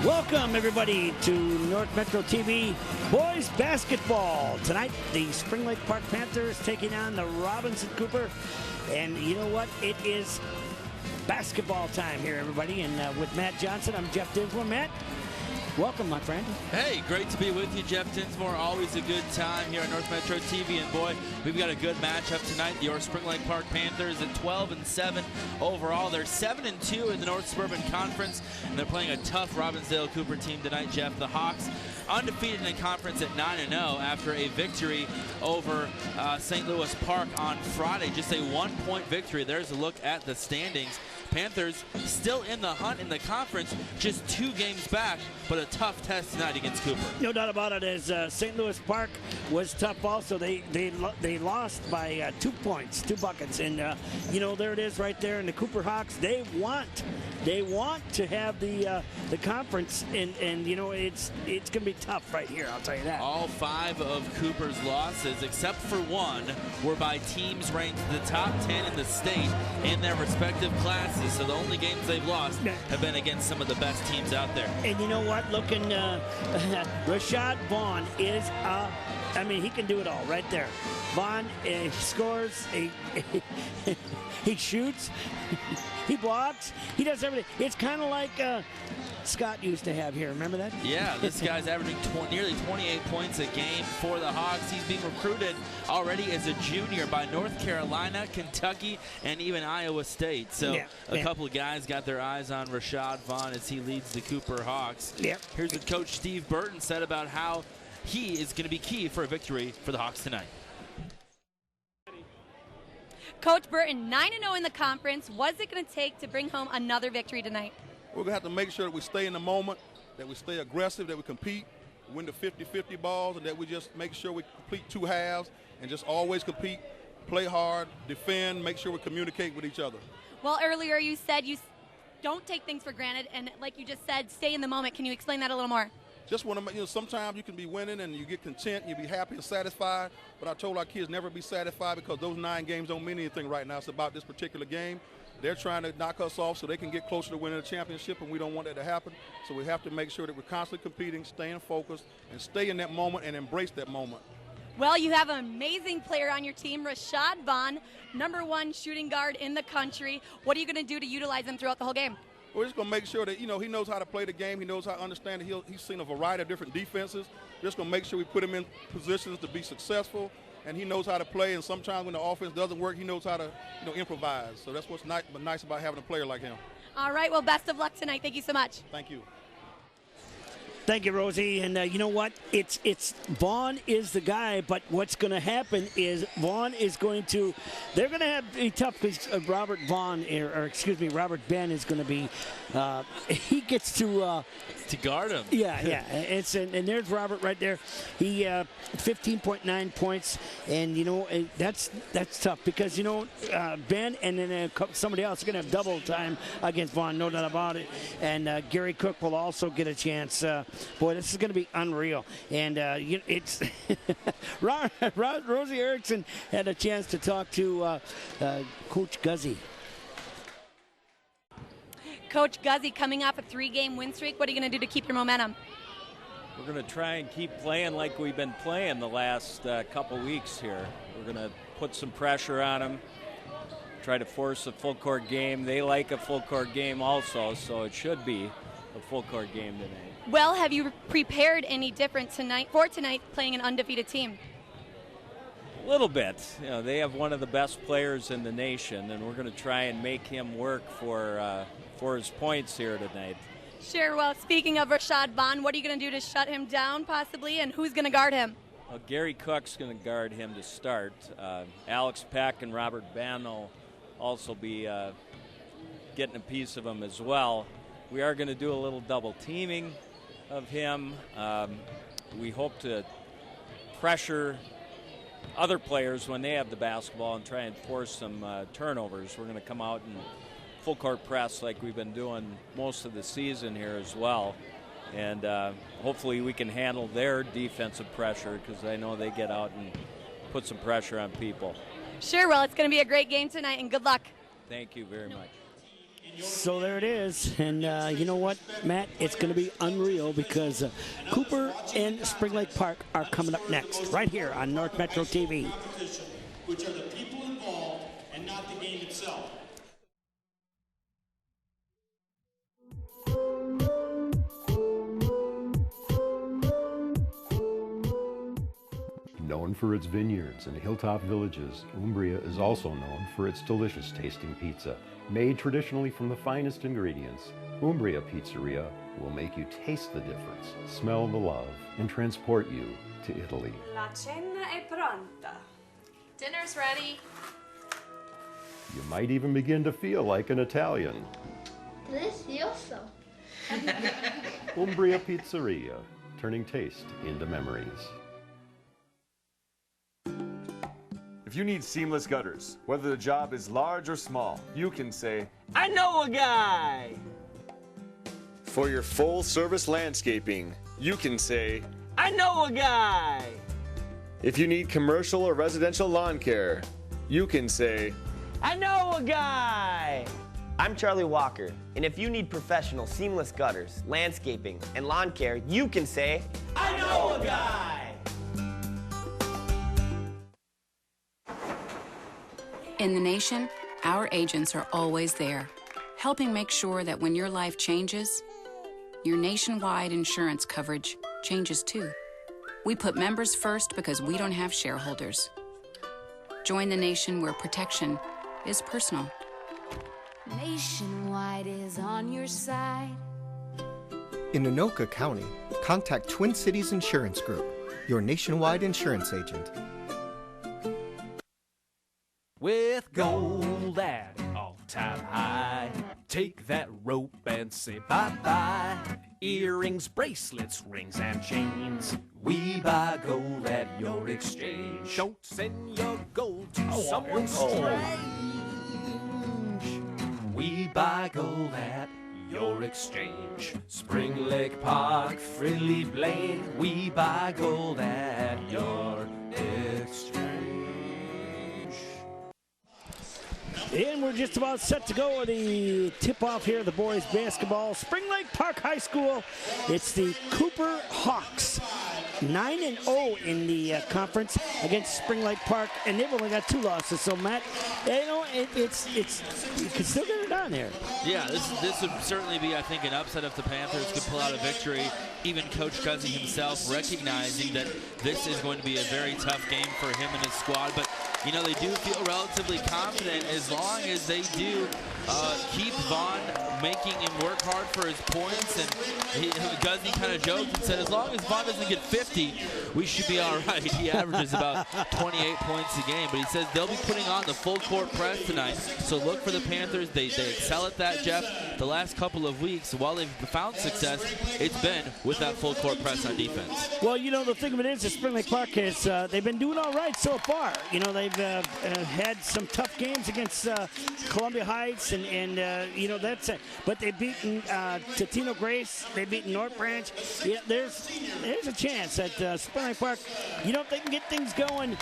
Welcome, everybody, to North Metro TV boys basketball. Tonight, the Spring Lake Park Panthers taking on the Robinson Cooper. And you know what? It is basketball time here, everybody. And with Matt Johnson, I'm Jeff Dinsmore. Matt, welcome, my friend. Hey, great to be with you, Jeff Dinsmore. Always a good time here on North Metro TV. And boy, we've got a good matchup tonight. Your Spring Lake Park Panthers at 12-7 overall. They're 7-2 in the North Suburban Conference, and they're playing a tough Robbinsdale Cooper team tonight, Jeff. The Hawks undefeated in the conference at 9-0 after a victory over St. Louis Park on Friday. Just a 1-point victory. There's a look at the standings. Panthers still in the hunt in the conference, just 2 games back, but a tough test tonight against Cooper. No doubt about it, as St. Louis Park was tough also. They lost by 2 points, 2 buckets, and you know, there it is right there. And the Cooper Hawks, they want to have the conference, and you know, it's going to be tough right here, I'll tell you that. All 5 of Cooper's losses, except for 1, were by teams ranked the top 10 in the state in their respective classes. So the only games they've lost have been against some of the best teams out there. And you know what? Looking, Rashad Vaughn is, I mean, he can do it all right there. Vaughn scores, he shoots, he blocks, he does everything. It's kind of like Scott used to have here. Remember that? Yeah, this guy's averaging nearly 28 points a game for the Hawks. He's being recruited already as a junior by North Carolina, Kentucky, and even Iowa State. So a couple of guys got their eyes on Rashad Vaughn as he leads the Cooper Hawks. Here's what Coach Steve Burton said about how he is going to be key for a victory for the Hawks tonight. Coach Burton, 9-0 in the conference. What's it going to take to bring home another victory tonight? We're going to have to make sure that we stay in the moment, that we stay aggressive, that we compete, win the 50-50 balls, and that we just make sure we complete 2 halves and just always compete, play hard, defend, make sure we communicate with each other. Well, earlier you said you don't take things for granted, and like you just said, stay in the moment. Can you explain that a little more? Just want to, you know, sometimes you can be winning and you get content, you be happy and satisfied, but I told our kids never be satisfied because those 9 games don't mean anything right now. It's about this particular game. They're trying to knock us off so they can get closer to winning the championship, and we don't want that to happen. So we have to make sure that we're constantly competing, staying focused, and stay in that moment and embrace that moment. Well, you have an amazing player on your team, Rashad Vaughn, #1 shooting guard in the country. What are you going to do to utilize him throughout the whole game? We're just going to make sure that, you know, he knows how to play the game. He knows how to understand it. He's seen a variety of different defenses. We're just going to make sure we put him in positions to be successful, and he knows how to play. And sometimes when the offense doesn't work, he knows how to, you know, improvise. So that's what's nice about having a player like him. All right. Well, best of luck tonight. Thank you so much. Thank you. Thank you, Rosie. And you know what? It's Vaughn is the guy, but what's going to happen is Vaughn is going to, they're going to have be tough because Robert Ben is going to be, he gets to guard him. Yeah. And there's Robert right there. He 15.9 points, and you know that's tough because you know Ben and then somebody else are going to have double time against Vaughn, no doubt about it. And Gary Cook will also get a chance. Boy, this is going to be unreal. And it's Rosie Erickson had a chance to talk to Coach Guzzi. Coach Guzzi, coming off a 3-game win streak, what are you going to do to keep your momentum? We're going to try and keep playing like we've been playing the last couple weeks here. We're going to put some pressure on them, try to force a full-court game. They like a full-court game also, so it should be a full-court game tonight. Well, have you prepared any different tonight playing an undefeated team? A little bit. You know, they have one of the best players in the nation, and we're going to try and make him work for his points here tonight. Sure. Well, speaking of Rashad Vaughn, what are you going to do to shut him down possibly, and who's going to guard him? Well, Gary Cook's going to guard him to start. Alex Peck and Robert Ben will also be getting a piece of him as well. We are going to do a little double teaming of him. We hope to pressure other players when they have the basketball and try and force some turnovers. We're going to come out and full court press like we've been doing most of the season here as well. And hopefully we can handle their defensive pressure because I know they get out and put some pressure on people. Sure, well, it's going to be a great game tonight, and good luck. Thank you very much. So there it is, and you know what, Matt? It's going to be unreal because Cooper and Spring Lake Park are coming up next, right here on North Metro TV. Which are the people involved and not the game itself. Known for its vineyards and hilltop villages, Umbria is also known for its delicious tasting pizza. Made traditionally from the finest ingredients, Umbria Pizzeria will make you taste the difference, smell the love, and transport you to Italy. La cena è pronta. Dinner's ready. You might even begin to feel like an Italian. Delicioso. Umbria Pizzeria, turning taste into memories. If you need seamless gutters, whether the job is large or small, you can say, I know a guy! For your full-service landscaping, you can say, I know a guy! If you need commercial or residential lawn care, you can say, I know a guy! I'm Charlie Walker, and if you need professional seamless gutters, landscaping, and lawn care, you can say, I know a guy! In the nation, our agents are always there, helping make sure that when your life changes, your nationwide insurance coverage changes too. We put members first because we don't have shareholders. Join the nation where protection is personal. Nationwide is on your side. In Anoka County, contact Twin Cities Insurance Group, your nationwide insurance agent. With gold at all-time high, take that rope and say bye-bye. Earrings, bracelets, rings, and chains. We buy gold at your exchange. Don't send your gold to someone strange. We buy gold at your exchange. Spring Lake Park, Frilly Blade. We buy gold at your exchange. And we're just about set to go with the tip-off here of the boys basketball. Spring Lake Park High School. It's the Cooper Hawks. 9-0 in the conference against Spring Lake Park, and they've only got 2 losses. So, Matt, you know, it's you can still get it done here. Yeah, this would certainly be, I think, an upset if the Panthers could pull out a victory. Even Coach Cuzzy himself recognizing that this is going to be a very tough game for him and his squad. But, you know, they do feel relatively confident as long as they do keep Vaughn making him work hard for his points. And Guzzi kind of joked and said, as long as Vaughn doesn't get 50, we should be all right. He averages about 28 points a game. But he says they'll be putting on the full court press tonight. So look for the Panthers. They excel at that, Jeff. The last couple of weeks, while they've found success, it's been with that full court press on defense. Well, you know, the thing of it is that Spring Lake Park has, they've been doing all right so far. You know, they've had some tough games against Columbia Heights, and you know, that's it. But they've beaten Totino Grace, they've beaten North Branch. Yeah, there's a chance that Spring Lake Park, you know, if they can get things going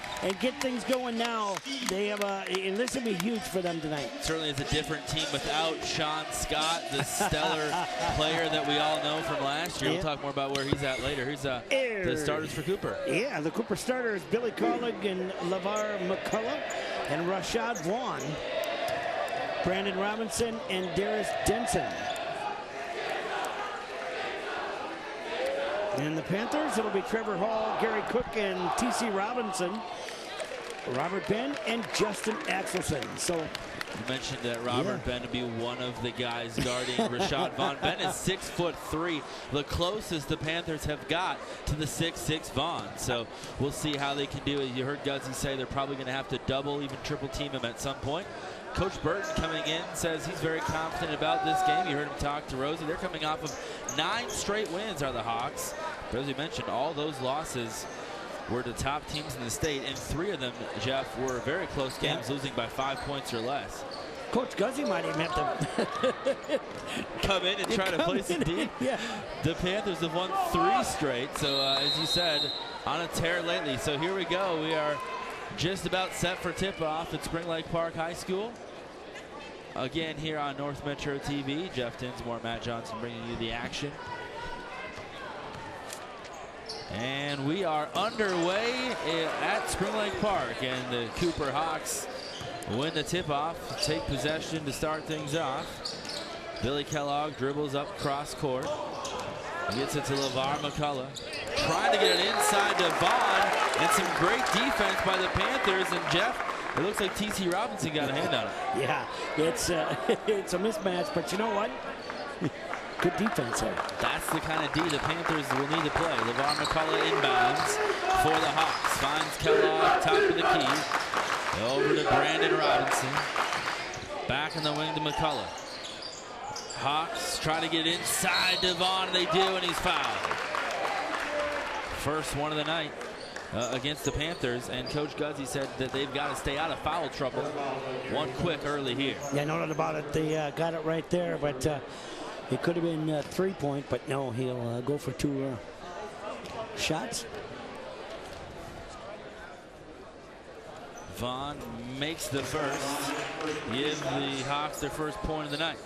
now, they have and this will be huge for them tonight. Certainly it's a different team without Sean Scott, the stellar player that we all know from last year. We'll talk more about where he's at later. Here's the starters for Cooper. Yeah, the Cooper starters, Billy Collig and LeVar McCullough and Rashad Vaughn, Brandon Robinson, and Darius Denson. And the Panthers, it'll be Trevor Hall, Gary Cook, and T.C. Robinson, Robert Ben, and Justin Axelson. So you mentioned that Robert Ben would be one of the guys guarding Rashad Vaughn. Ben is 6'3", the closest the Panthers have got to the 6'6" Vaughn. So we'll see how they can do it. You heard Guzzi say they're probably going to have to double, even triple team him at some point. Coach Burton coming in says he's very confident about this game. You heard him talk to Rosie. They're coming off of 9 straight wins are the Hawks. But as we mentioned, all those losses were to top teams in the state, and 3 of them, Jeff, were very close games, losing by 5 points or less. Coach Guzzi might even have to come in and try to play some deep. Yeah. The Panthers have won 3 straight, so as you said, on a tear lately. So here we go. We are just about set for tip-off at Spring Lake Park High School. again here on North Metro TV. Jeff Dinsmore, Matt Johnson bringing you the action. And we are underway at Spring Lake Park, and the Cooper Hawks win the tip-off, take possession to start things off. Billy Kellogg dribbles up cross court. Gets it to LeVar McCullough. Trying to get it inside to Vaughn, and some great defense by the Panthers. And Jeff, it looks like T.C. Robinson got a hand on it. Yeah, it's it's a mismatch, but you know what? Good defense there. That's the kind of D the Panthers will need to play. LeVar McCullough inbounds for the Hawks. Finds Kellogg, top of the key. Over to Brandon Robinson. Back in the wing to McCullough. Hawks try to get inside to Vaughn, and they do, and he's fouled. First one of the night against the Panthers, and Coach Guzzi said that they've got to stay out of foul trouble. One quick early here. Yeah, no doubt about it. They got it right there, but it could have been 3-point, but no, he'll go for 2 shots. Vaughn makes the first, give the Hawks their first point of the night.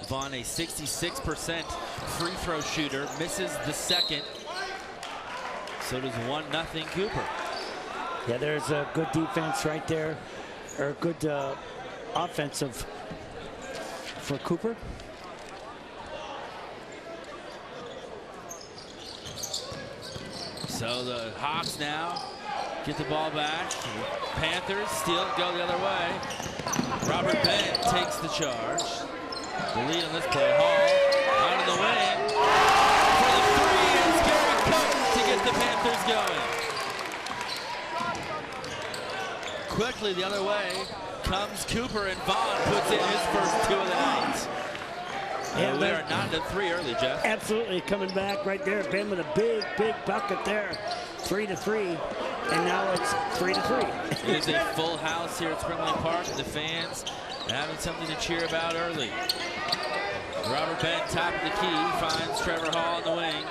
Vaughn, a 66% free throw shooter, misses the second. So does 1-0 Cooper. Yeah, there's a good defense right there, or good offensive for Cooper. So the Hawks now get the ball back. Panthers steal it, go the other way. Robert Bennett takes the charge. The lead on this play, Hall out of the wing for the three, and it's Gary Cook to get the Panthers going. Quickly the other way comes Cooper, and Vaughn puts in his first 2 of the night. Yeah, we are 9-3 early, Jeff. Absolutely, coming back right there. Ben with a big bucket there. 3-3, and now it's 3-3. It is a full house here at Spring Lake Park. The fans having something to cheer about early. Robert Bennett, top of the key, finds Trevor Hall in the wing.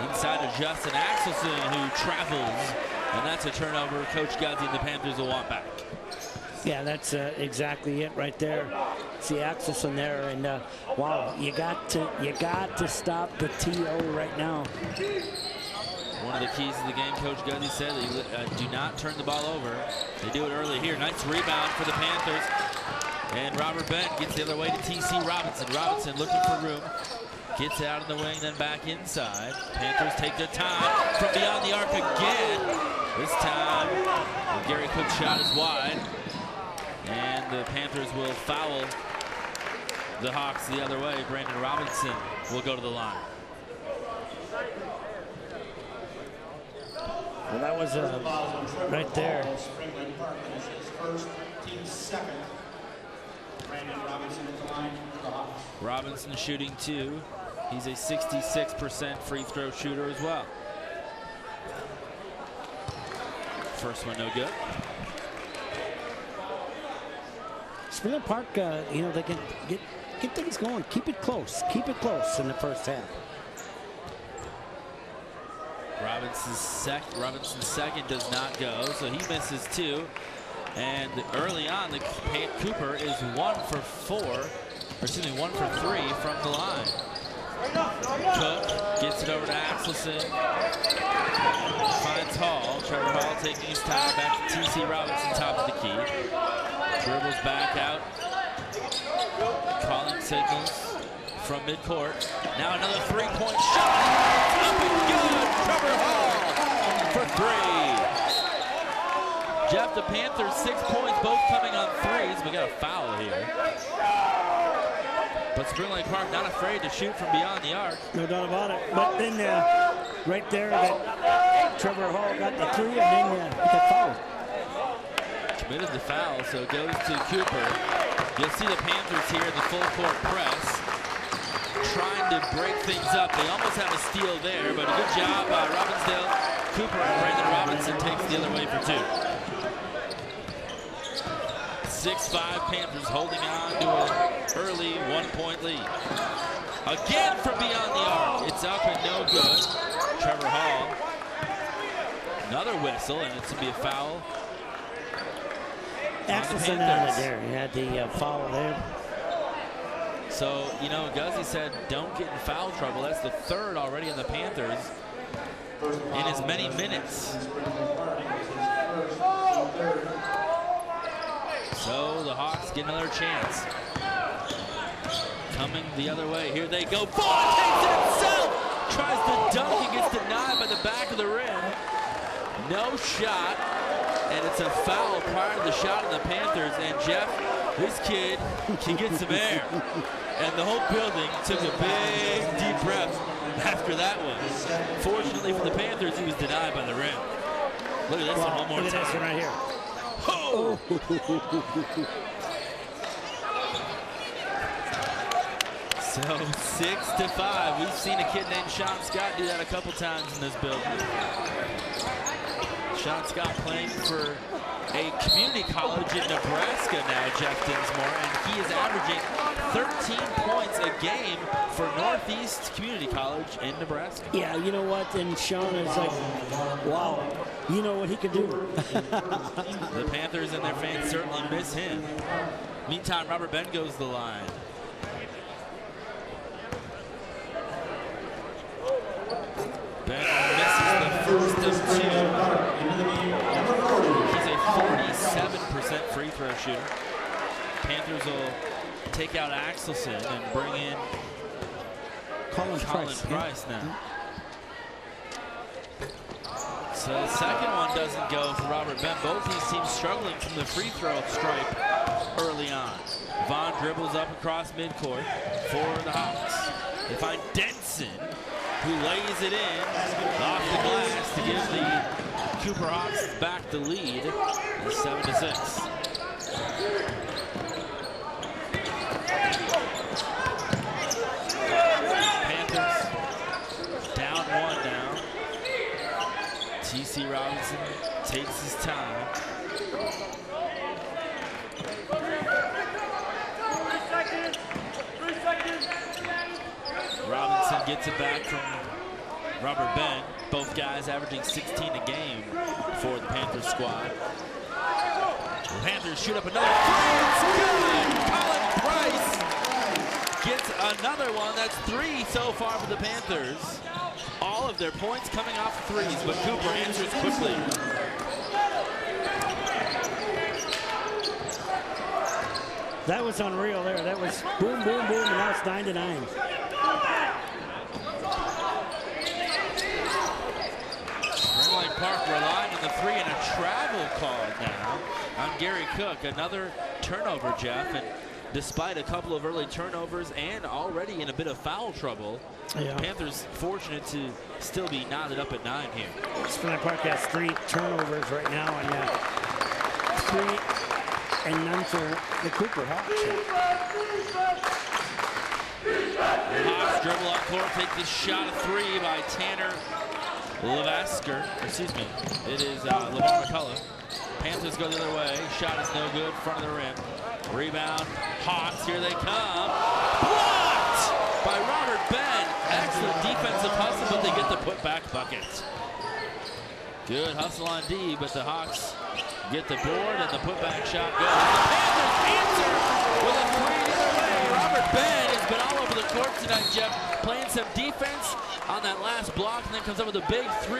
Inside to Justin Axelson, who travels, and that's a turnover Coach Guzzi and the Panthers will want back. Yeah, that's exactly it right there. See Axelson there, and wow, you got to stop the TO right now. One of the keys of the game, Coach Guzzi said, they do not turn the ball over. They do it early here. Nice rebound for the Panthers. And Robert Bennett gets the other way to T.C. Robinson. Robinson looking for room. Gets out in the wing, then back inside. Panthers take their time from beyond the arc again. This time, Gary Cook's shot is wide. And the Panthers will foul the Hawks the other way. Brandon Robinson will go to the line. Well, that was right there. Robinson shooting 2. He's a 66% free throw shooter as well. First one no good. Spring Lake Park, you know, they can get things going. Keep it close in the first half. Robinson's second does not go, so he misses 2. And early on, the Cooper is 1 for 3 from the line. Cook gets it over to Axelson. Finds Hall. Trevor Hall taking his time back to T.C. Robinson, top of the key. Dribbles back out. Calling signals from midcourt. Now another 3-point shot. Up and good. Trevor Hall for 3. Jeff, the Panthers 6 points, both coming on threes. We got a foul here. But Spring Lake Park not afraid to shoot from beyond the arc. No doubt about it. But then right there, that Trevor Hall got the 3, and then he got fouled. Committed the foul, so it goes to Cooper. You'll see the Panthers here in the full court press, trying to break things up. They almost have a steal there, but a good job by Robbinsdale. Cooper and Brandon Robinson takes the other way for 2. 6-5 Panthers holding on to an early 1-point lead. Again from beyond the arc. It's up and no good. Trevor Hall. Another whistle, and it's going to be a foul. Axelson on it there. He had the foul there. So, you know, Guzzi said don't get in foul trouble. That's the third already on the Panthers in as many minutes. So the Hawks get another chance. Coming the other way. Here they go. Vaughn takes it himself. Tries to dunk and gets denied by the back of the rim. No shot. And it's a foul prior to the shot of the Panthers. And Jeff, this kid can get some air. And the whole building took a big, deep breath after that one. Fortunately for the Panthers, he was denied by the rim. Look at this one more time. Look at this one right here. Oh! So 6-5. We've seen a kid named Sean Scott do that a couple times in this building. Sean Scott playing for a community college in Nebraska now, Jeff Dinsmore, and he is averaging 13 points a game for Northeast Community College in Nebraska. Yeah, you know what? And Sean is like, wow, you know what he can do. The Panthers and their fans certainly miss him. Meantime, Robert Ben goes to the line. Ben misses the first of two. He's a 47% free throw shooter. Panthers will take out Axelson and bring in Colin Price now. So the second one doesn't go for Robert Ben. Both these teams struggling from the free throw stripe early on. Vaughn dribbles up across midcourt for the Hawks. They find Denson, who lays it in off the glass to give the Cooper Hawks back the lead. It's 7-6. Panthers down one now. T.C. Robinson takes his time. Robinson gets it back from Robert Ben. Both guys averaging 16 a game for the Panthers squad. The Panthers shoot up another three. It's good. Colin Price gets another one. That's 3 so far for the Panthers. All of their points coming off threes, but Cooper answers quickly. That was unreal there. That was boom, boom, boom, and now it's 9-9. Springline Park relying on the three and a travel call now on Gary Cook. Another turnover, Jeff, and despite a couple of early turnovers and already in a bit of foul trouble, Panthers fortunate to still be knotted up at 9 here. Springline Park has 3 turnovers right now, and 3 and none for the Cooper Hawks. The Hawks dribble up court, take the shot of 3 by Tanner Levasker. Excuse me, it is Lamar McCullough. Panthers go the other way. Shot is no good, front of the rim. Rebound, Hawks, here they come. Blocked by Robert Ben. Excellent defensive hustle, but they get the putback bucket. Good hustle on D, but the Hawks get the board and the putback shot goes. The Panthers answer with a 3 the other way. Robert Ben has been all over the court tonight, Jeff, playing some defense on that last block, and then comes up with a big 3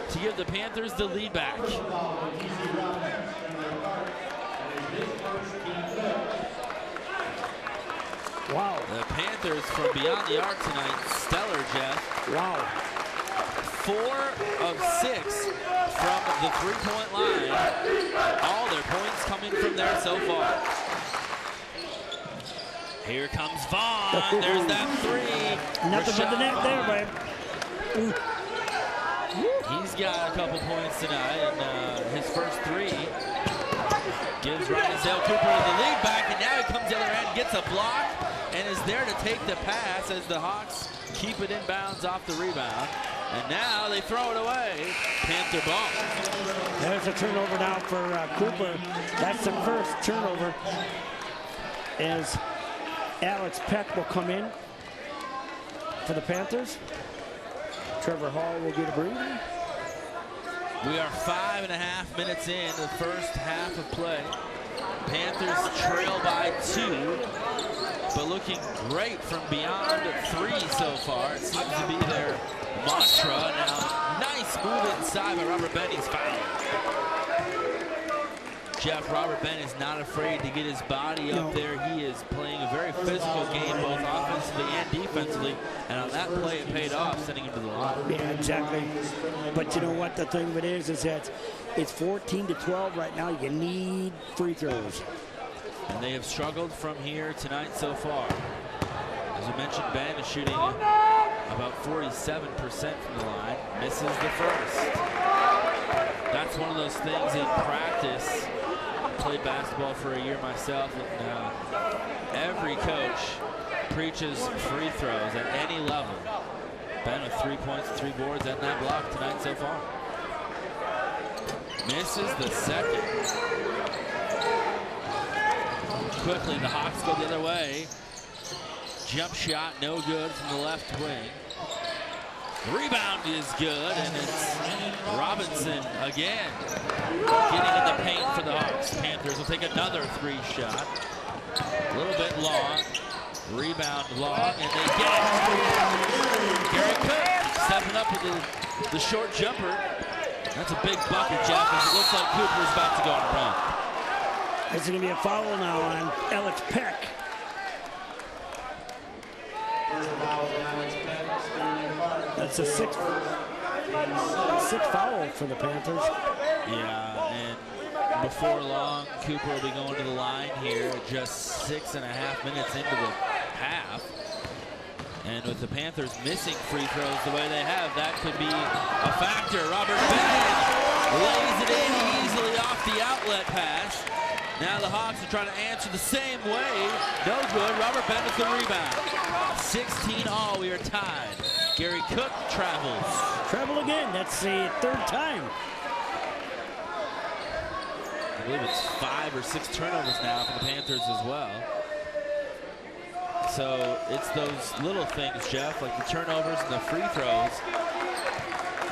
to give the Panthers the lead back. Wow. The Panthers from beyond the arc tonight, stellar, Jeff. Wow. 4 of 6 from the three-point line. All their points coming from there so far. Here comes Vaughn. There's that 3. Nothing but the net there, babe. He's got a couple points tonight, and his first 3 gives Rydell Cooper the lead back, and now he comes the other end, gets a block, and is there to take the pass as the Hawks keep it in bounds off the rebound. And now they throw it away. Panther ball. There's a turnover now for Cooper. That's the first turnover as Alex Peck will come in. for the Panthers. Trevor Hall will get a breather. We are 5.5 minutes in the first half of play. Panthers trail by 2, but looking great from beyond 3 so far. It seems to be their mantra. Now, nice move inside by Robert Ben. He's fouled. Jeff, Robert Ben is not afraid to get his body up there. He is playing a very physical game, both offensively and defensively. And on that play, it paid off, sending him to the line. Yeah, exactly. But you know what? The thing of it is that it's 14-12 right now. You need free throws. And they have struggled from here tonight so far. As I mentioned, Ben is shooting about 47% from the line. Misses the first. That's one of those things in practice. Played basketball for a year myself, and every coach preaches free throws at any level. Ben with 3 points and 3 boards and that block tonight so far. Misses the second. Quickly, the Hawks go the other way. Jump shot, no good from the left wing. Rebound is good, and it's Robinson again getting in the paint for the Hawks. Panthers will take another 3 shot. A little bit long. Rebound long, and they get it. Gary Cook stepping up with the short jumper. That's a big bucket, Jeff, as it looks like Cooper's about to go on a run. There's going to be a foul now on Alex Peck. That's a sixth foul for the Panthers. Yeah, and before long, Cooper will be going to the line here, just 6.5 minutes into the half. And with the Panthers missing free throws the way they have, that could be a factor. Robert Ben lays it in easily off the outlet pass. Now the Hawks are trying to answer the same way. No good. Robert Ben with the rebound. 16 all. We are tied. Gary Cook travels. Travel again. That's the 3rd time. I believe it's 5 or 6 turnovers now for the Panthers as well. So it's those little things, Jeff, like the turnovers and the free throws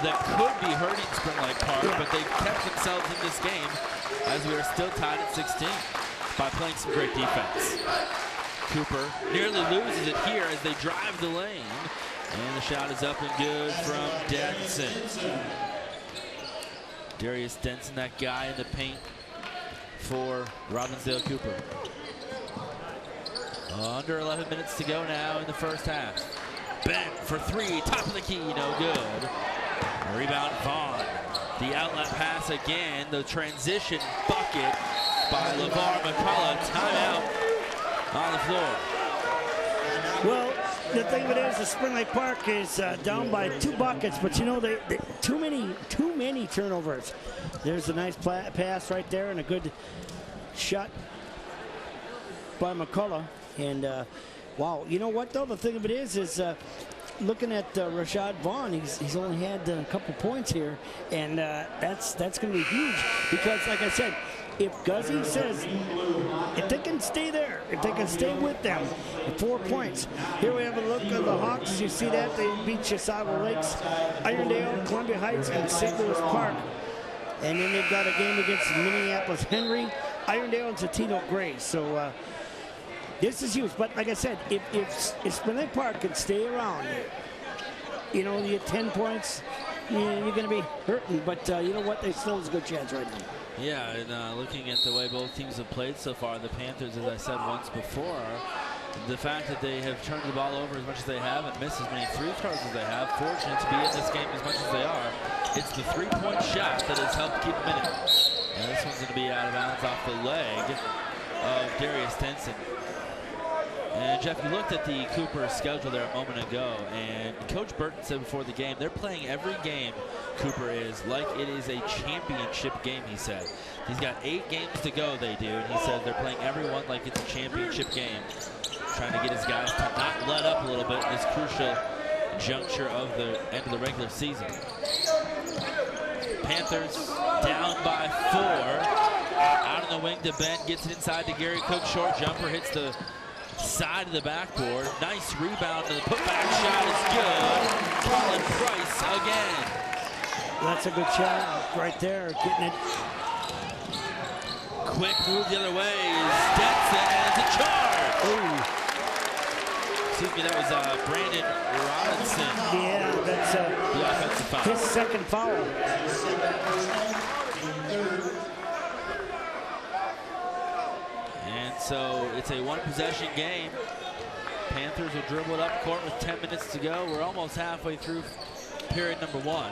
that could be hurting Spring Lake Park, but they've kept themselves in this game as we are still tied at 16 by playing some great defense. Cooper nearly loses it here as they drive the lane. And the shot is up and good from Denson. Darius Denson, that guy in the paint for Robbinsdale Cooper. Under 11 minutes to go now in the first half. Ben for 3, top of the key, no good. Rebound Vaughn. The outlet pass again. The transition bucket by LeVar McCullough. Timeout on the floor. Well, the thing of it is, the Spring Lake Park is down by 2 buckets, but you know, they too many turnovers. There's a nice pass right there and a good shot by McCullough. And wow, you know what though? The thing of it is looking at Rashad Vaughn, he's only had a couple points here, and that's going to be huge because, like I said, if Guzzi says, if they can stay there, if they can stay with them, 4 points. Here we have a look at the Hawks. You see that? They beat Chisago Lakes, Irondale, Columbia Heights, and St. Louis Park. And then they've got a game against Minneapolis Henry, Irondale, and Totino Grace. So this is huge. But like I said, if Spring Lake Park can stay around, you know, you get 10 points, you're going to be hurting. But you know what? They still have a good chance right now. Yeah, and looking at the way both teams have played so far, the Panthers, as I said once before, the fact that they have turned the ball over as much as they have and missed as many free throws as they have, fortunate to be in this game as much as they are, it's the 3-point shot that has helped keep them in it. And this one's going to be out of bounds off the leg of Darius Denson. And Jeff, you looked at the Cooper schedule there a moment ago, and Coach Burton said before the game, they're playing every game, Cooper is, like it is a championship game, he said. He's got 8 games to go, they do, and he said they're playing everyone like it's a championship game. Trying to get his guys to not let up a little bit in this crucial juncture of the end of the regular season. Panthers down by 4. Out on the wing to Ben, gets it inside to Gary Cook, short jumper, hits the side of the backboard. Nice rebound, and the putback shot is good. Colin Price again. That's a good shot right there, getting it. Quick move the other way is Denson, and it's a charge. Ooh. Excuse me, that was Brandon Robinson. Yeah, that's the offensive foul. His second foul. And so it's a one-possession game. Panthers will dribble it up court with 10 minutes to go. We're almost halfway through period number 1.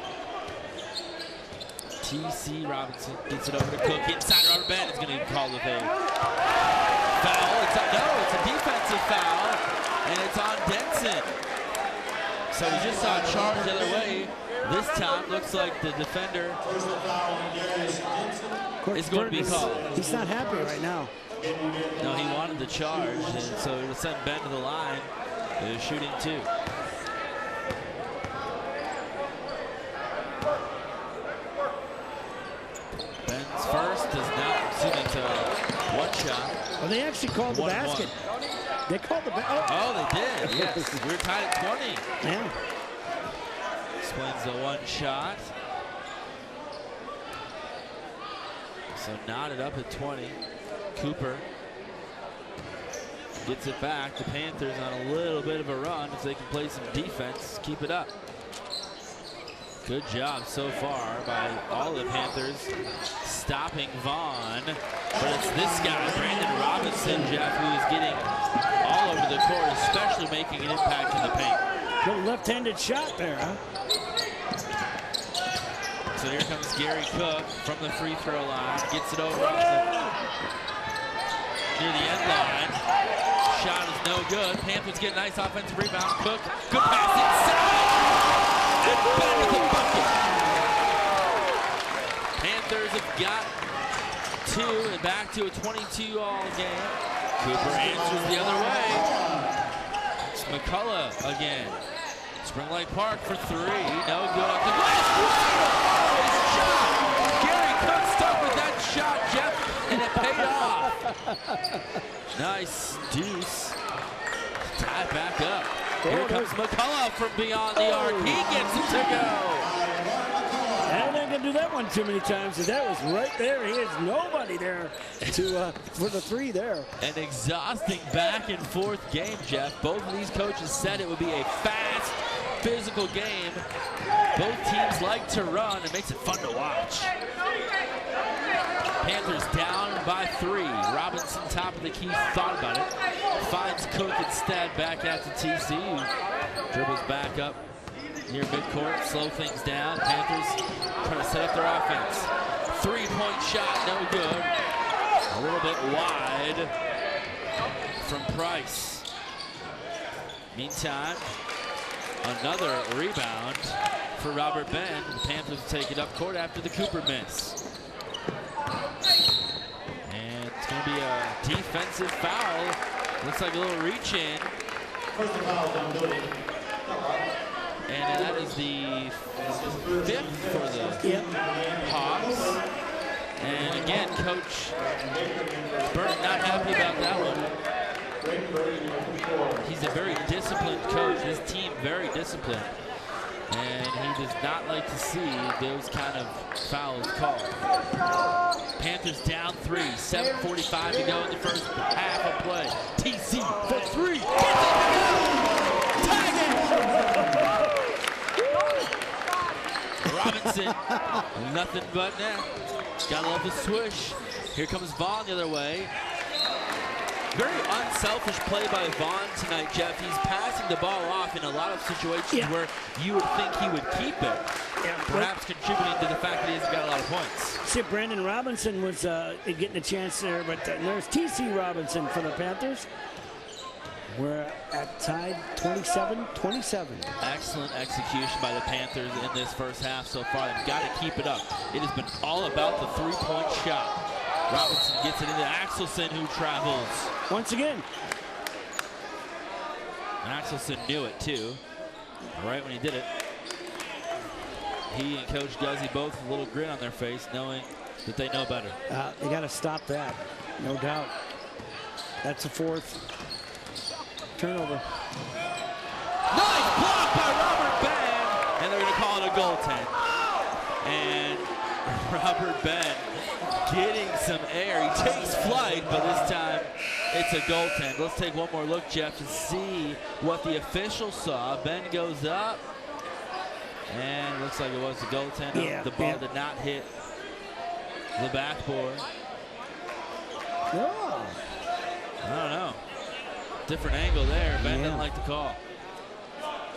T.C. Robinson gets it over to Cook. Inside Robert Ben is going to be called with a foul. It's a defensive foul, and it's on Denson. So we just saw a charge the other way. This time looks like the defender is going to be called. He's not happy right now. No, he wanted the charge, and so it'll send Ben to the line. They're shooting 2. Ben's first does not seem to one shot. Well, they actually called the basket. They called the basket. Oh, they did, yes. We were tied at 20. Yeah. Explains the one shot. So knotted up at 20. Cooper gets it back. The Panthers on a little bit of a run. If they can play some defense, keep it up. Good job so far by all the Panthers stopping Vaughn. But it's this guy, Brandon Robinson, Jeff, who is getting all over the court, especially making an impact in the paint. Good left-handed shot there, huh? So here comes Gary Cook from the free throw line. Gets it over near the end line. Shot is no good. Panthers get a nice offensive rebound. Cook, good pass inside. And Ben with the bucket. Panthers have got 2 and back to a 22-all game. Cooper answers the other way. It's McCullough again. Spring Lake Park for 3. No good off the glass. Shot. Gary Cook stuck with that shot, Jeff, and it paid off. Nice deuce. Tie it back up. Here comes McCullough from beyond the arc. He gets it to go. I'm not going to do that one too many times. That was right there. He has nobody there for the 3 there. An exhausting back and forth game, Jeff. Both of these coaches said it would be a fast, physical game. Both teams like to run. It makes it fun to watch. Panthers down by 3. Robinson, top of the key, thought about it. Finds Cook instead back at the TC. Dribbles back up near midcourt, slow things down. Panthers trying to set up their offense. 3-point shot, no good. A little bit wide from Price. Meantime, another rebound for Robert Ben. The Panthers take it up court after the Cooper miss. And it's going to be a defensive foul. Looks like a little reach in. And that is the 5th for the Hawks. And again, Coach Burnett not happy about that one. He's a very disciplined coach. His team very disciplined. And he does not like to see those kind of fouls called. Panthers down 3, 7:45 to go in the first half of play. TC for 3. Tag it! Robinson, nothing but net. Gotta love the swish. Here comes Vaughn the other way. Very unselfish play by Vaughn tonight, Jeff. He's passing the ball off in a lot of situations where you would think he would keep it. Perhaps contributing to the fact that he hasn't got a lot of points. See, Brandon Robinson was getting a chance there, but there's T.C. Robinson for the Panthers. We're at tied 27-27. Excellent execution by the Panthers in this first half so far. They've got to keep it up. It has been all about the 3-point shot. Robinson gets it into Axelson, who travels. Once again. Axelson knew it, too. Right when he did it. He and Coach Guzzi both with a little grin on their face, knowing that they know better. They got to stop that, no doubt. That's the 4th. turnover. Nice block by Robert Ben, and they're going to call it a goaltend. And Robert Ben getting some air. He takes flight, but this time it's a goaltend. Let's take one more look, Jeff, to see what the official saw. Ben goes up, and looks like it was the goaltend. Yeah, the ball did not hit the backboard. Oh. I don't know. Different angle there. Ben didn't like the call.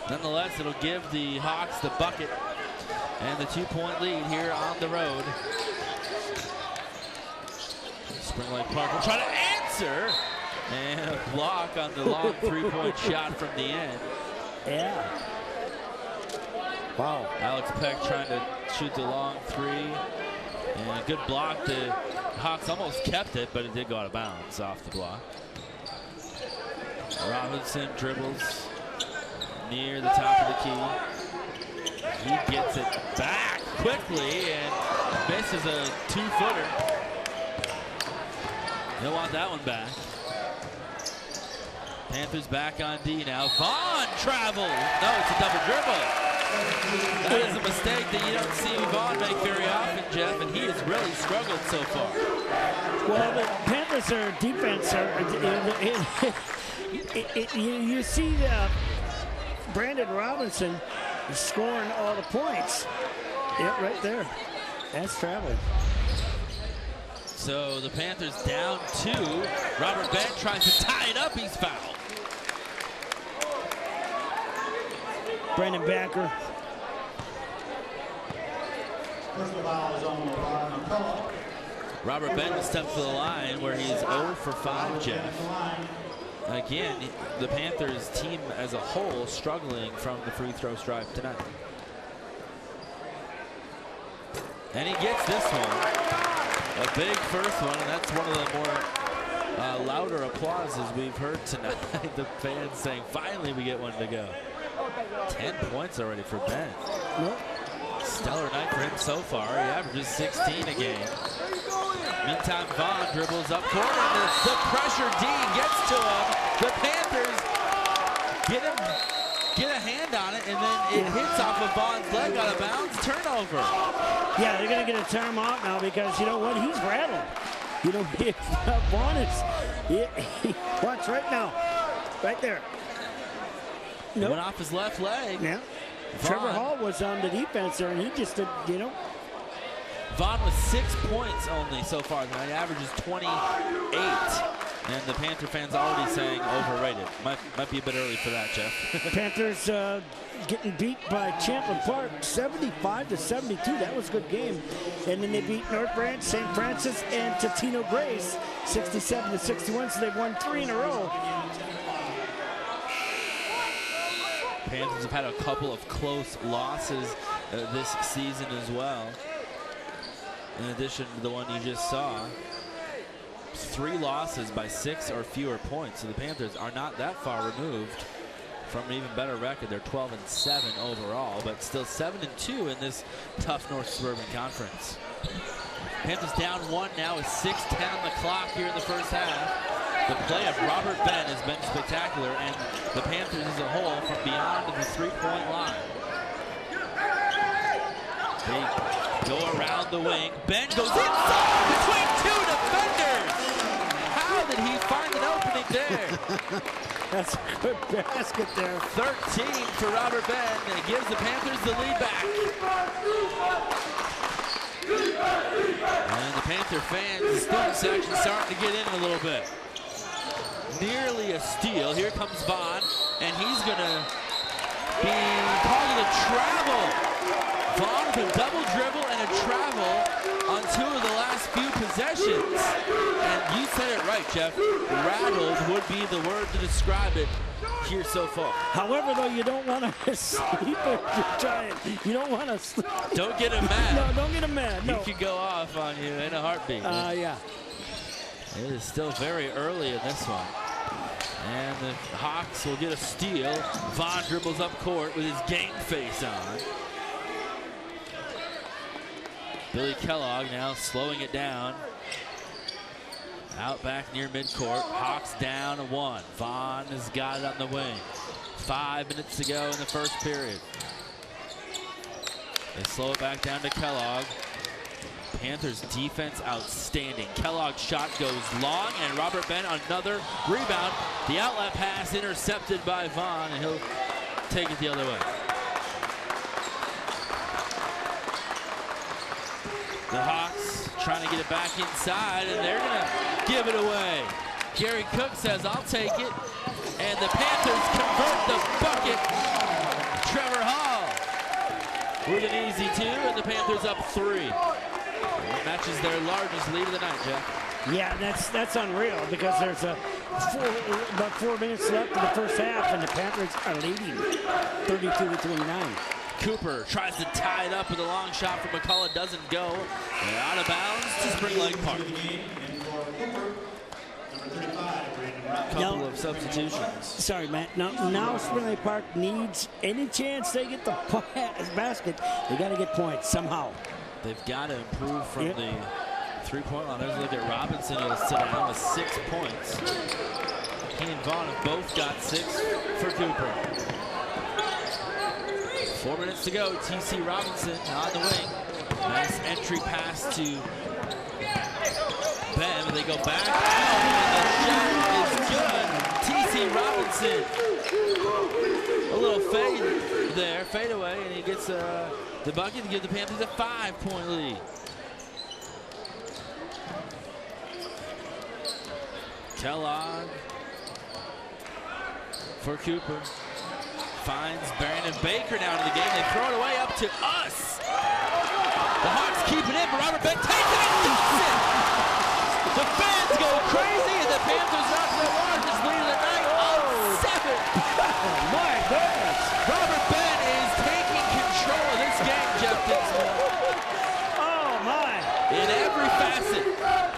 Nonetheless, it'll give the Hawks the bucket and the 2-point lead here on the road. Spring Lake Park will try to answer. And a block on the long 3-point shot from the end. Yeah. Wow. Alex Peck trying to shoot the long 3. And a good block. The Hawks almost kept it, but it did go out of bounds off the block. Robinson dribbles near the top of the key. He gets it back quickly and misses a 2-footer. He'll want that one back. Panthers back on D now. Vaughn travels. No, it's a double dribble. That is a mistake that you don't see Vaughn make very often, Jeff, and he has really struggled so far. Well, the Panthers are defense. You see Brandon Robinson scoring all the points. Yeah, right there. That's traveling. So the Panthers down 2. Robert Ben tries to tie it up. He's fouled. Brandon Backer. Robert Ben will step to the line where he's 0 for 5, Jeff. Again, the Panthers team as a whole struggling from the free throw stripe tonight. And he gets this one. A big first one, and that's one of the more louder applauses we've heard tonight. The fans saying, finally we get one to go. 10 points already for Ben. Yep. Stellar night for him so far. He averages 16 a game. Meantime, Vaughn dribbles up court, and the pressure D gets to him. The Panthers get a hand on it, and then it hits off of Vaughn's leg out of bounds. Turnover. Yeah, they're going to get a timeout now because, you know what, he's rattled. You know, Vaughn is, watch right now, right there. Nope. Went off his left leg. Yeah. Trevor Hall was on the defense there, and he just did, you know. Vaughn with 6 points only so far tonight. He averages 28. And the Panther fans already saying overrated. Might be a bit early for that, Jeff. Panthers getting beat by Champlin Park 75-72. That was a good game. And then they beat North Branch, St. Francis, and Totino Grace 67-61. So they've won 3 in a row. Panthers have had a couple of close losses this season as well. In addition to the one you just saw. 3 losses by 6 or fewer points. So the Panthers are not that far removed from an even better record. They're 12-7 overall, but still 7-2 in this tough North Suburban Conference. Panthers down 1 now with 6:10 on the clock here in the first half. The play of Robert Ben has been spectacular, and the Panthers as a whole from beyond the 3-point line. They go around the wing. Ben goes inside between 2 defenders. How did he find an opening there? That's a good basket there. 13 for Robert Ben, and it gives the Panthers the lead back. And the Panther fans, the student section, starting to get in a little bit. Nearly a steal. Here comes Vaughn, and he's going to be called a travel. Vaughn with a double dribble and a travel on 2 of the last few possessions. And you said it right, Jeff. Rattled would be the word to describe it here so far. However, though, you don't want to sleep if you're trying. You don't want to sleep. Don't get him mad. No, don't get him mad. No. He could go off on you in a heartbeat. Yeah. It is still very early in this one. And the Hawks will get a steal. Vaughn dribbles up court with his game face on. Billy Kellogg now slowing it down. Out back near midcourt. Hawks down 1. Vaughn has got it on the wing. 5 minutes to go in the first period. They slow it back down to Kellogg. Panthers defense outstanding. Kellogg's shot goes long, and Robert Ben another rebound. The outlet pass intercepted by Vaughn, and he'll take it the other way. The Hawks trying to get it back inside, and they're going to give it away. Gary Cook says, I'll take it. And the Panthers convert the bucket. Trevor Hall with an easy 2, and the Panthers up 3. It matches their largest lead of the night, Jeff. Yeah, that's unreal because there's about 4 minutes left in the first half, and the Panthers are leading 32-29. Cooper tries to tie it up with a long shot from McCullough, doesn't go. And out of bounds to Spring Lake Park. A couple of substitutions. Sorry, Matt. Now Spring Lake Park needs any chance they get the basket. They got to get points somehow. They've got to improve from the three-point line. There's a look at Robinson. He'll sit down with 6 points. He and Vaughn have both got 6 for Cooper. 4 minutes to go. T.C. Robinson on the wing. Nice entry pass to Ben. They go back. And the shot is good. T.C. Robinson. A little fade there. Fade away. And he gets the bucket to give the Panthers a 5-point lead. Kellogg for Cooper. Finds Brandon Baker down to the game. They throw it away up to us. The Hawks keep it in, but Robert Ben takes it and dumps it. The fans go crazy, and the Panthers knock their largest lead of the night on 7. Oh my goodness. Robert Ben is taking control of this game, Jeff Dinsmore. Oh my. In every facet.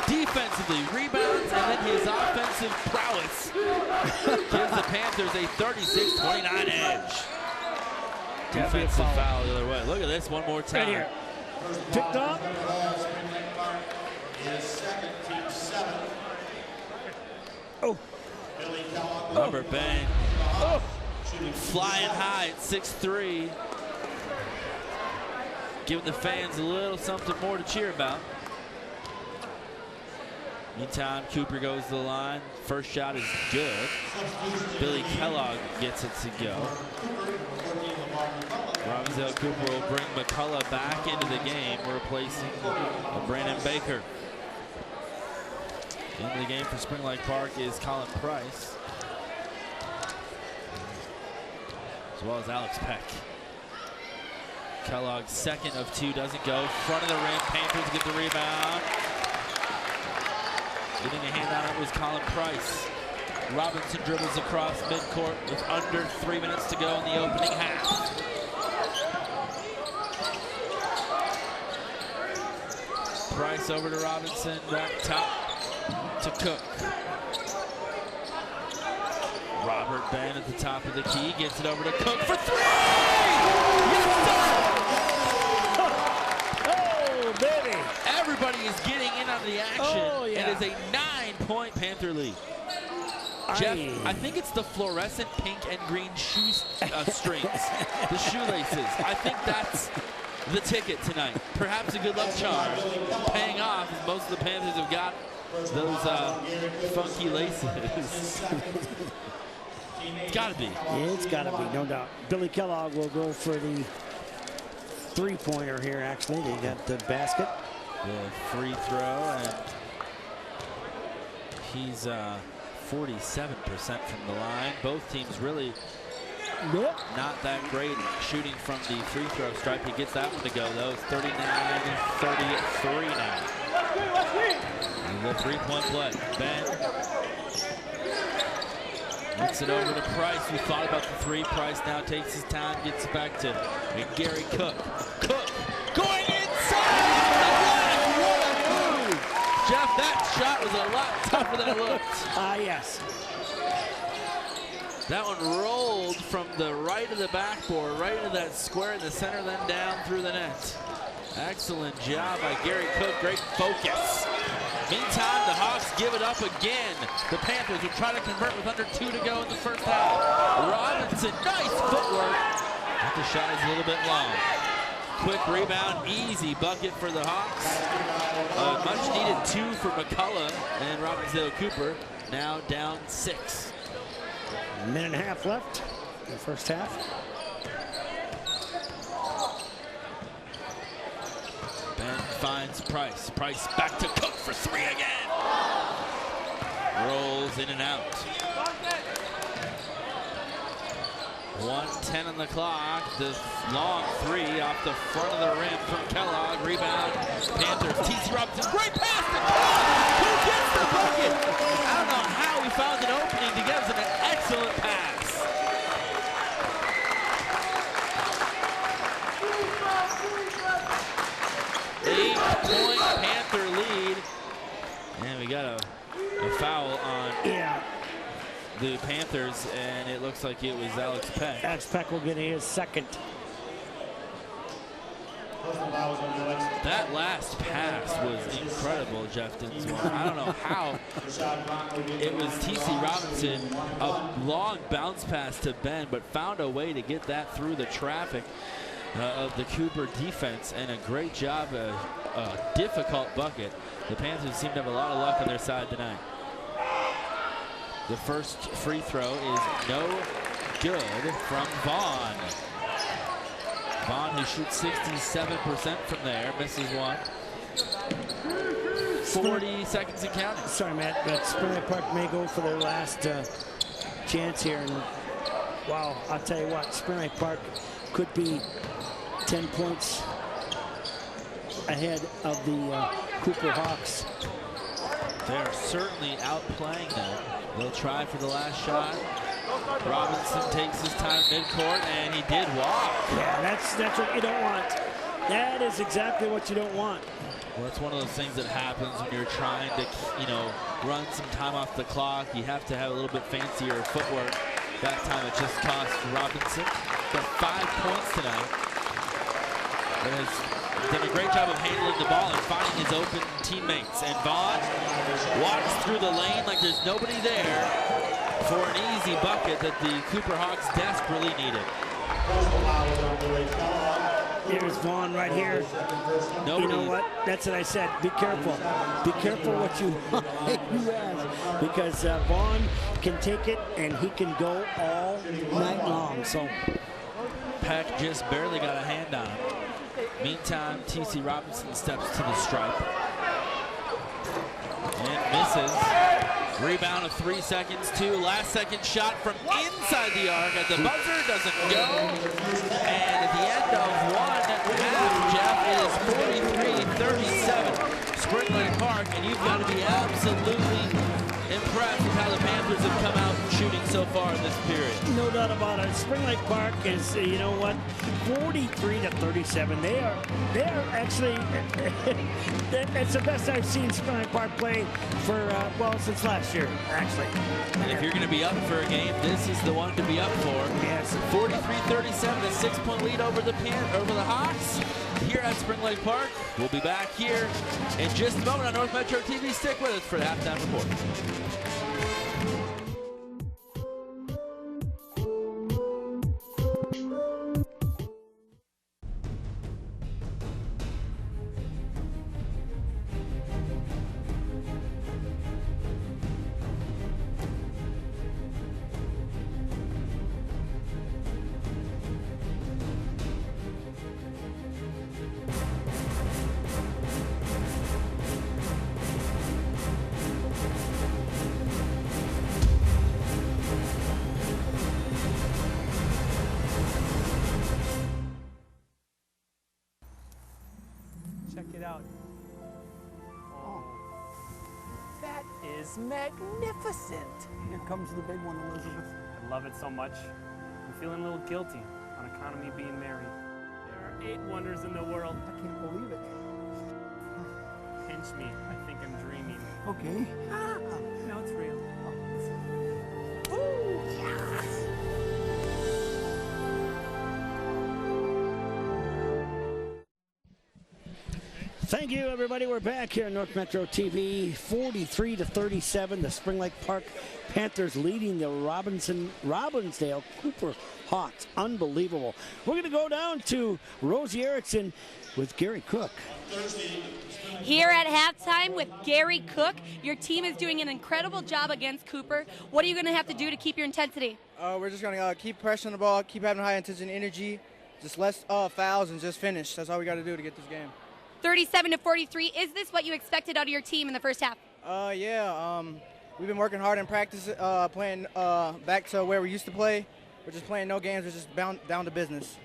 Defensively, rebounds, and then his offensive prowess gives the Panthers a 36-29 edge. Defensive foul the other way. Look at this one more time. Right here. Picked up. Oh. Robert Ben. Oh. Flying high at 6'3". Giving the fans a little something more to cheer about. Meantime, Cooper goes to the line. First shot is good. Billy Kellogg gets it to go. Robinson Cooper will bring McCullough back into the game, replacing Brandon Baker. Into the game for Spring Lake Park is Colin Price, as well as Alex Peck. Kellogg's second of 2 doesn't go. Front of the rim, Panthers get the rebound. Getting a hand on it was Colin Price. Robinson dribbles across midcourt with under 3 minutes to go in the opening half. Price over to Robinson, back top to Cook. Robert Ben at the top of the key, gets it over to Cook for 3! Yes, sir! Oh, baby! Everybody is getting in on the action. Oh, yeah. It is a 9-point Panther lead. Jeff, I think it's the fluorescent pink and green shoe strings, the shoelaces. I think that's the ticket tonight. Perhaps a good luck charm. Paying off, as most of the Panthers have got those funky laces. It's gotta be. It's gotta be, no doubt. Billy Kellogg will go for the 3-pointer here, actually. They got the basket. The free throw, and he's 47% from the line. Both teams really not that great shooting from the free throw stripe. He gets that one to go, though. It's 39-33 now. The 3-point play. Ben gets it over to Price, who thought about the 3. Price now takes his time, gets it back to Gary Cook. Cook going inside! What a move! Jeff, that shot was a lot tougher than it looked. Yes. That one rolled from the right of the backboard, right into that square in the center, then down through the net. Excellent job by Gary Cook. Great focus. Meantime, the Hawks give it up again. The Panthers will try to convert with under 2 to go in the first half. Robinson, nice footwork. But the shot is a little bit long. Quick rebound, easy bucket for the Hawks. Much needed 2 for McCullough and Robbinsdale Cooper. Now down 6. A minute and a half left in the first half. Ben finds Price. Price back to Cook for 3 again. Rolls in and out. 1:10 on the clock. The long 3 off the front of the rim from Kellogg. Rebound. Panthers. T.C. Robinson. Great pass to Cook. Who gets the bucket? I don't know how he found an opening to get us an excellent pass. Eight-point Panther lead. And we got a foul on the Panthers, and it looks like it was Alex Peck. Alex Peck will get his second. That last pass was incredible, Jeff Dinsmore. I don't know how. It was T.C. Robinson, a long bounce pass to Ben, but found a way to get that through the traffic of the Cooper defense, and a great job, a difficult bucket. The Panthers seem to have a lot of luck on their side tonight. The first free throw is no good from Vaughn. Vaughn, who shoots 67% from there, misses one. 40 seconds and counting. Sorry, Matt, but Spring Lake Park may go for their last chance here. And wow, I'll tell you what, Spring Lake Park could be 10 points ahead of the Cooper Hawks. They're certainly outplaying them. They'll try for the last shot. Robinson takes his time midcourt, and he did walk. Yeah, that's what you don't want. That is exactly what you don't want. Well, it's one of those things that happens when you're trying to, run some time off the clock. You have to have a little bit fancier footwork. That time it just cost Robinson. Got 5 points tonight. But has done a great job of handling the ball and finding his open teammates. And Vaughn walks through the lane like there's nobody there for an easy bucket that the Cooper Hawks desperately needed. Here's Vaughn right here. Nobody. You know what? That's what I said. Be careful. Be careful what you ask, because Vaughn can take it and he can go all night long. So Peck just barely got a hand on him. Meantime, T.C. Robinson steps to the stripe and misses. Rebound of 3 seconds, 2. Last second shot from inside the arc at the buzzer, doesn't go. And at the end of one half, Jeff, it is 43-37. Spring Lake Park, and you've got to be absolutely impressed with how the Panthers have come out shooting so far in this period. No doubt about it. Spring Lake Park is, you know what, 43-37. They are actually, it's the best I've seen Spring Lake Park play for, well, since last year, actually. And if you're going to be up for a game, this is the one to be up for. Yes. 43-37, a 6-point lead over the Hawks here at Spring Lake Park. We'll be back here in just a moment on North Metro TV. Stick with us for the halftime report. Check it out. Oh, that is magnificent. Here comes the big one, Elizabeth. I love it so much. I'm feeling a little guilty on account of me being married. There are 8 wonders in the world. I can't believe it. Pinch me. I think I'm dreaming. Okay. No, it's real. Ooh, yes. Thank you, everybody. We're back here on North Metro TV. 43-37, the Spring Lake Park Panthers leading the Robbinsdale Cooper Hawks. Unbelievable. We're going to go down to Rosie Erickson with Gary Cook. Here at halftime with Gary Cook, your team is doing an incredible job against Cooper. What are you going to have to do to keep your intensity? We're just going to keep pressuring the ball, keep having high intention energy, just less fouls, and just finish. That's all we got to do to get this game. 37-43. Is this what you expected out of your team in the first half? Yeah. We've been working hard in practice, playing back to where we used to play. We're just playing no games. We're just down to business.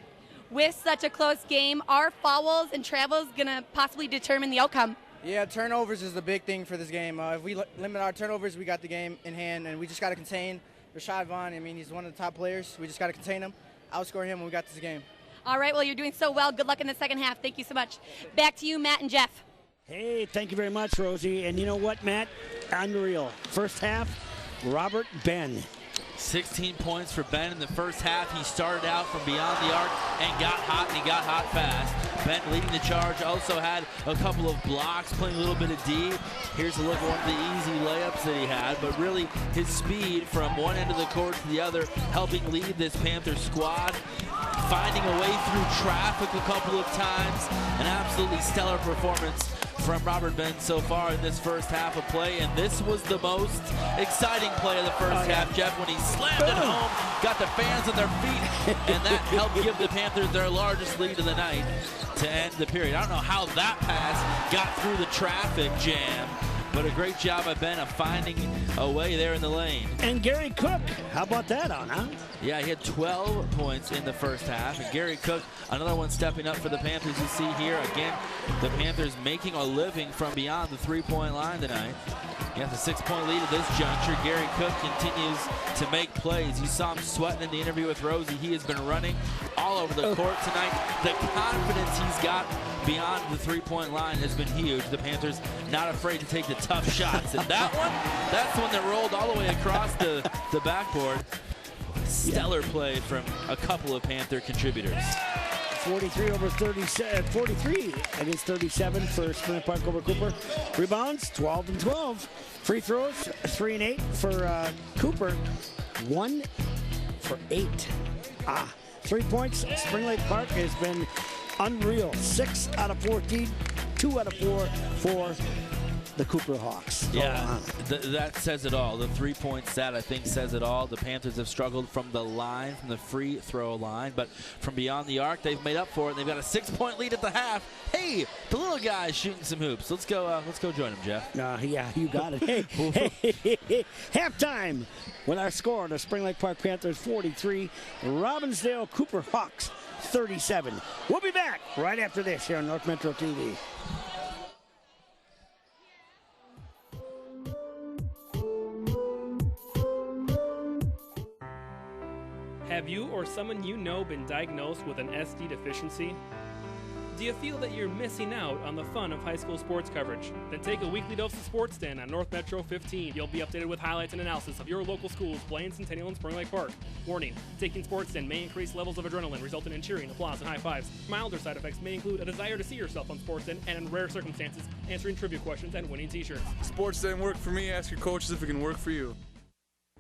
With such a close game, are fouls and travels going to possibly determine the outcome? Yeah, turnovers is the big thing for this game. If we limit our turnovers, we got the game in hand, and we just got to contain Rashad Vaughn. I mean, he's one of the top players. We just got to contain him, outscore him, and we got this game. All right, well, you're doing so well. Good luck in the second half. Thank you so much. Back to you, Matt and Jeff. Hey, thank you very much, Rosie. And you know what, Matt? Unreal. First half, Robert Ben. 16 points for Ben in the first half. He started out from beyond the arc and got hot, and he got hot fast. Ben leading the charge, also had a couple of blocks, playing a little bit of D. Here's a look at one of the easy layups that he had, but really his speed from one end of the court to the other, helping lead this Panthers squad, finding a way through traffic a couple of times. An absolutely stellar performance from Robert Ben so far in this first half of play, and this was the most exciting play of the first half, Jeff, when he slammed it home, got the fans on their feet, and that helped give the Panthers their largest lead of the night to end the period. I don't know how that pass got through the traffic jam, but a great job by Ben of finding a way there in the lane. And Gary Cook, how about that huh? Yeah, he had 12 points in the first half. And Gary Cook, another one stepping up for the Panthers. You see here, again, the Panthers making a living from beyond the three-point line tonight. He has a 6-point lead at this juncture. Gary Cook continues to make plays. You saw him sweating in the interview with Rosie. He has been running all over the court tonight. The confidence he's got beyond the three-point line has been huge. The Panthers not afraid to take the tough shots. And that one, that's the one that rolled all the way across the backboard. Stellar play from a couple of Panther contributors. 43 against 37 for Spring Lake Park over Cooper. Rebounds, 12 and 12. Free throws, 3 and 8 for Cooper. 1 for 8. 3 points. Spring Lake Park has been unreal. 6 out of 14, 2 out of 4 for the Cooper Hawks. Yeah, that says it all. The 3-point stat, I think, says it all. The Panthers have struggled from the line, from the free throw line, but from beyond the arc, they've made up for it. They've got a 6-point lead at the half. Hey, the little guy's shooting some hoops. Let's go join him, Jeff. Yeah, you got it. Hey, halftime with our score: the Spring Lake Park Panthers 43, Robbinsdale Cooper Hawks 37. We'll be back right after this here on North Metro TV. Have you or someone you know been diagnosed with an SD deficiency? Do you feel that you're missing out on the fun of high school sports coverage? Then take a weekly dose of Sports Den on North Metro 15. You'll be updated with highlights and analysis of your local schools, Blaine, Centennial, and Spring Lake Park. Warning, taking Sports Den may increase levels of adrenaline, resulting in cheering, applause, and high fives. Milder side effects may include a desire to see yourself on Sports Den, and in rare circumstances, answering trivia questions and winning t-shirts. Sports Den worked for me. Ask your coaches if it can work for you.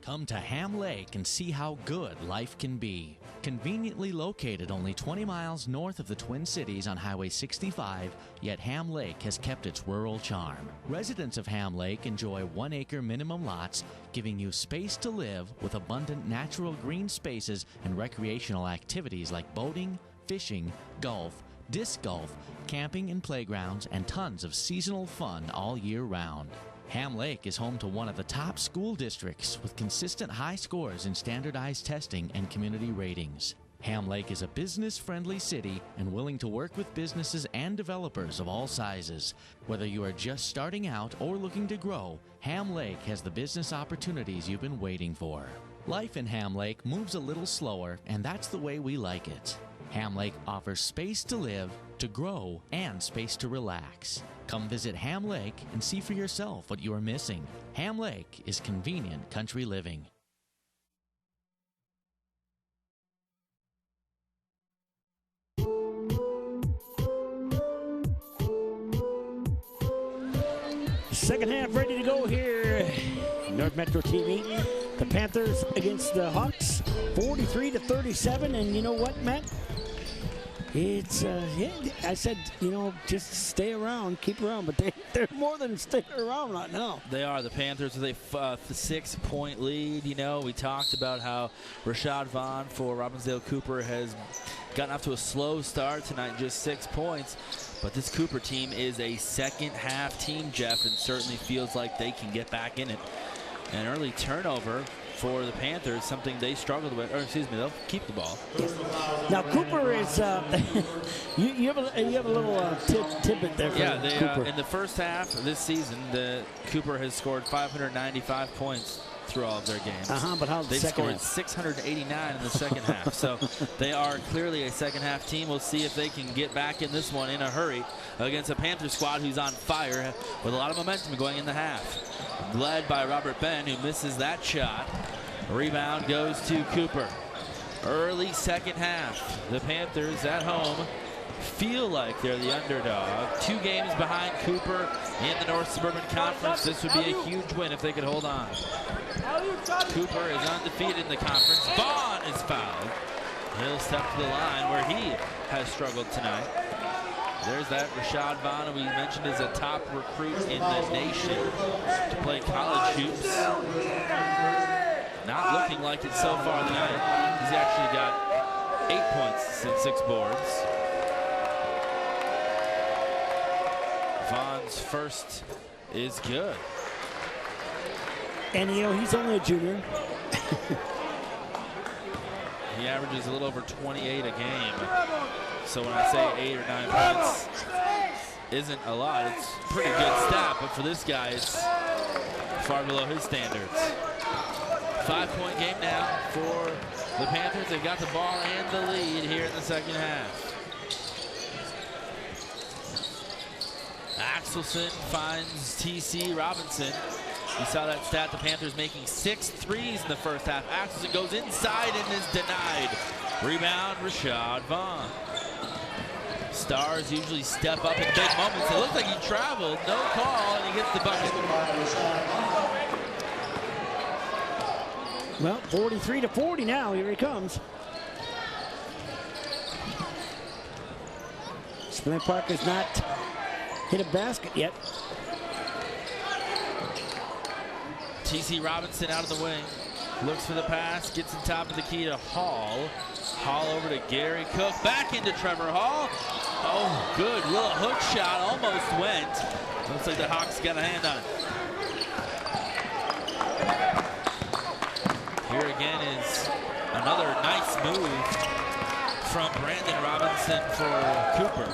Come to Ham Lake and see how good life can be. Conveniently located only 20 miles north of the Twin Cities on Highway 65, yet Ham Lake has kept its rural charm. Residents of Ham Lake enjoy 1-acre minimum lots, giving you space to live with abundant natural green spaces and recreational activities like boating, fishing, golf, disc golf, camping and playgrounds, and tons of seasonal fun all year round. Ham Lake is home to one of the top school districts with consistent high scores in standardized testing and community ratings. Ham Lake is a business-friendly city and willing to work with businesses and developers of all sizes. Whether you are just starting out or looking to grow, Ham Lake has the business opportunities you've been waiting for. Life in Ham Lake moves a little slower, and that's the way we like it. Ham Lake offers space to live, to grow, and space to relax. Come visit Ham Lake and see for yourself what you are missing. Ham Lake is convenient country living. Second half ready to go here. North Metro TV. The Panthers against the Hawks, 43-37. And you know what, Matt? It's, yeah, I said, you know, just stay around, keep around, but they're more than sticking around right now. They are. The Panthers with a 6-point lead. You know, we talked about how Rashad Vaughn for Robbinsdale Cooper has gotten off to a slow start tonight, just 6 points. But this Cooper team is a second half team, Jeff, and certainly feels like they can get back in it. An early turnover for the Panthers, something they struggled with, or excuse me, they'll keep the ball. Now Cooper is, you have a little tidbit there for Cooper. In the first half of this season, the Cooper has scored 595 points through all of their games. But how's the second half? They've scored 689 in the second half. So they are clearly a second half team. We'll see if they can get back in this one in a hurry against a Panther squad who's on fire with a lot of momentum going in the half. Led by Robert Ben, who misses that shot. Rebound goes to Cooper. Early second half. The Panthers at home feel like they're the underdog. 2 games behind Cooper in the North Suburban Conference. This would be a huge win if they could hold on. Cooper is undefeated in the conference. Vaughn is fouled. He'll step to the line where he has struggled tonight. There's that Rashad Vaughn, who we mentioned is a top recruit in the nation to play college hoops. Not looking like it so far tonight. He's actually got 8 points and 6 boards. Vaughn's first is good. And, you know, he's only a junior. He averages a little over 28 a game. So when I say 8 or 9 points isn't a lot, it's a pretty good stat. But for this guy, it's far below his standards. 5-point game now for the Panthers. They've got the ball and the lead here in the second half. Axelson finds T.C. Robinson. You saw that stat, the Panthers making 6 threes in the first half. Axelson goes inside and is denied. Rebound, Rashad Vaughn. Stars usually step up in big moments. It looks like he traveled, no call, and he gets the bucket. Well, 43-40 now. Here he comes. Splint Park has not hit a basket yet. T.C. Robinson out of the wing. Looks for the pass, gets on top of the key to Hall. Hall over to Gary Cook, back into Trevor Hall. Oh, good little hook shot, almost went. Looks like the Hawks got a hand on it. Here again is another nice move from Brandon Robinson for Cooper.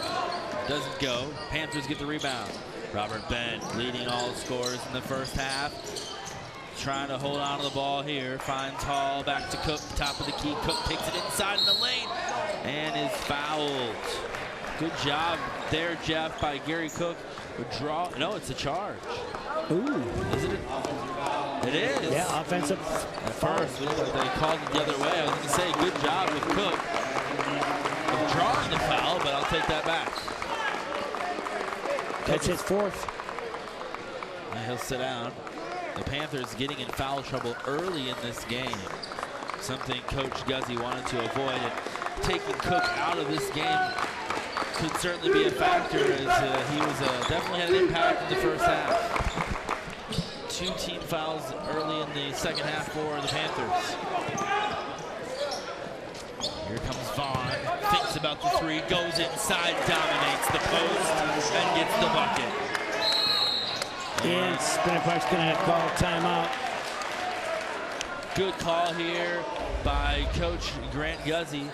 Doesn't go. Panthers get the rebound. Robert Ben leading all scorers in the first half. Trying to hold on to the ball here. Finds Hall, back to Cook, top of the key. Cook takes it inside in the lane and is fouled. Good job there, Jeff, by Gary Cook. Draw. No, it's a charge. Ooh. Is it? It is. Yeah, offensive. At first, they called it the other way. I was going to say, good job with Cook of drawing the foul, but I'll take that back. That's his 4th. And he'll sit down. The Panthers getting in foul trouble early in this game. Something Coach Guzzi wanted to avoid. And taking Cook out of this game could certainly be a factor, as he was definitely had an impact in the first half. 2 team fouls early in the second half for the Panthers. Here comes Vaughn, thinks about the 3, goes inside, dominates the post, and gets the bucket. And Splint Park's going to call timeout. Good call here by Coach Grant Guzzi.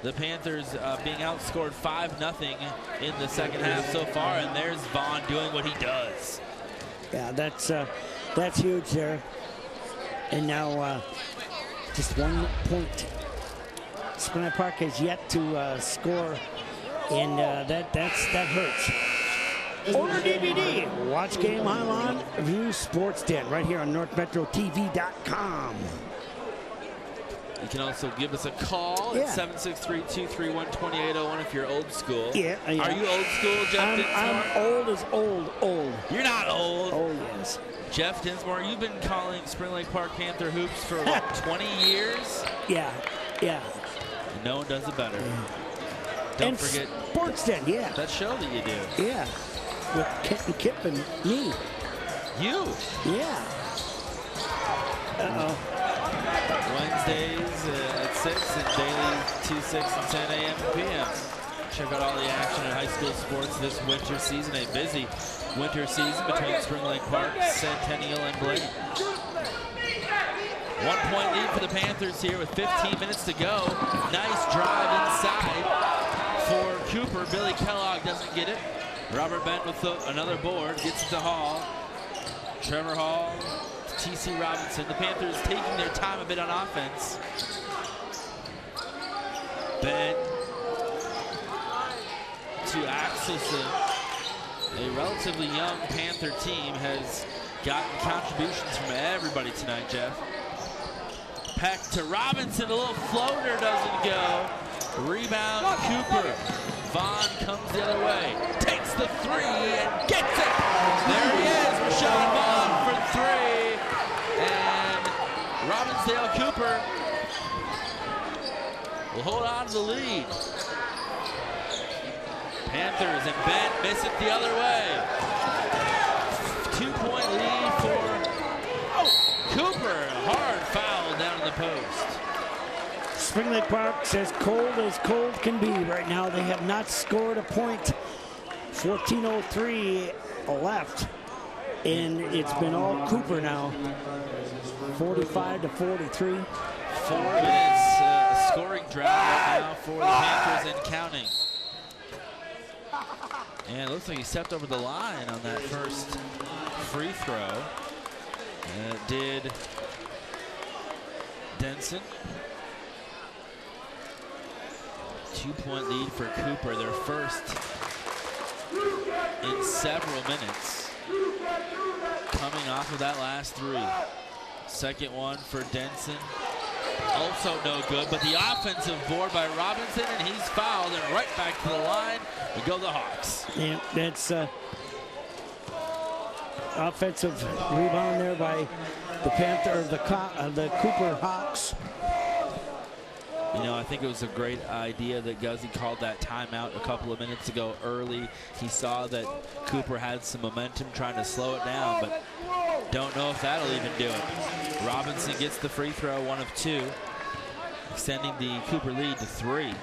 The Panthers being outscored 5-0 in the second half so far, and there's Vaughn doing what he does. Yeah, that's huge there. And now just 1 point. Splint Park has yet to score, and that hurts. Order DVD. Watch Game Highline, view Sports Den right here on NorthMetroTV.com. You can also give us a call at 763-231-2801 if you're old school. Yeah. Are you old school, Jeff Dinsmore? I'm old as old. You're not old. Oh, yes. Jeff Dinsmore, you've been calling Spring Lake Park Panther hoops for, what, 20 years? Yeah. And no one does it better. Don't forget Sports Den, that show that you do. Yeah. With Kent and Kip and me. You? Yeah. Uh-oh. Wednesdays at 6 and daily 2, 6, and 10 a.m. and p.m. Check out all the action in high school sports this winter season. A busy winter season between Spring Lake Park, Centennial, and Blaine. 1-point lead for the Panthers here with 15 minutes to go. Nice drive inside for Cooper. Billy Kellogg doesn't get it. Robert Bent with another board, gets it to Hall. Trevor Hall, T.C. Robinson. The Panthers taking their time a bit on offense. Bent to Axelson. A relatively young Panther team has gotten contributions from everybody tonight, Jeff. Peck to Robinson, a little floater doesn't go. Rebound, Cooper. Vaughn comes the other way, takes the three and gets it. There he is, Rashad Vaughn for three. And Robbinsdale Cooper will hold on to the lead. Panthers and Bent miss it the other way. 2-point lead for Cooper. Hard foul down in the post. Spring Lake Park's as cold can be right now. They have not scored a point. 14:03 left, and it's been all Cooper now. 45-43. 4 minutes scoring drought right now for the Panthers and counting. And it looks like he stepped over the line on that first free throw. And it did Denson. 2-point lead for Cooper, their first in several minutes. Coming off of that last three. Second one for Denson. Also no good, but the offensive board by Robinson, and he's fouled and right back to the line. We go the Hawks. Yeah, that's offensive rebound there by the Panther, the Cooper Hawks. You know, I think it was a great idea that Guzzi called that timeout a couple of minutes ago early. He saw that Cooper had some momentum trying to slow it down, but don't know if that'll even do it. Robinson gets the free throw, 1 of 2, extending the Cooper lead to 3.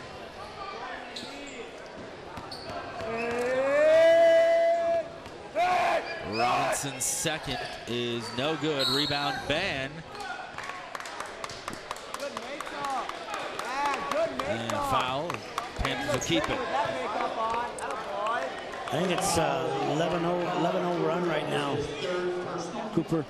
Robinson's second is no good. Rebound, Ben. And foul. Panthers will keep it. I think it's 11-0 run right now. Cooper.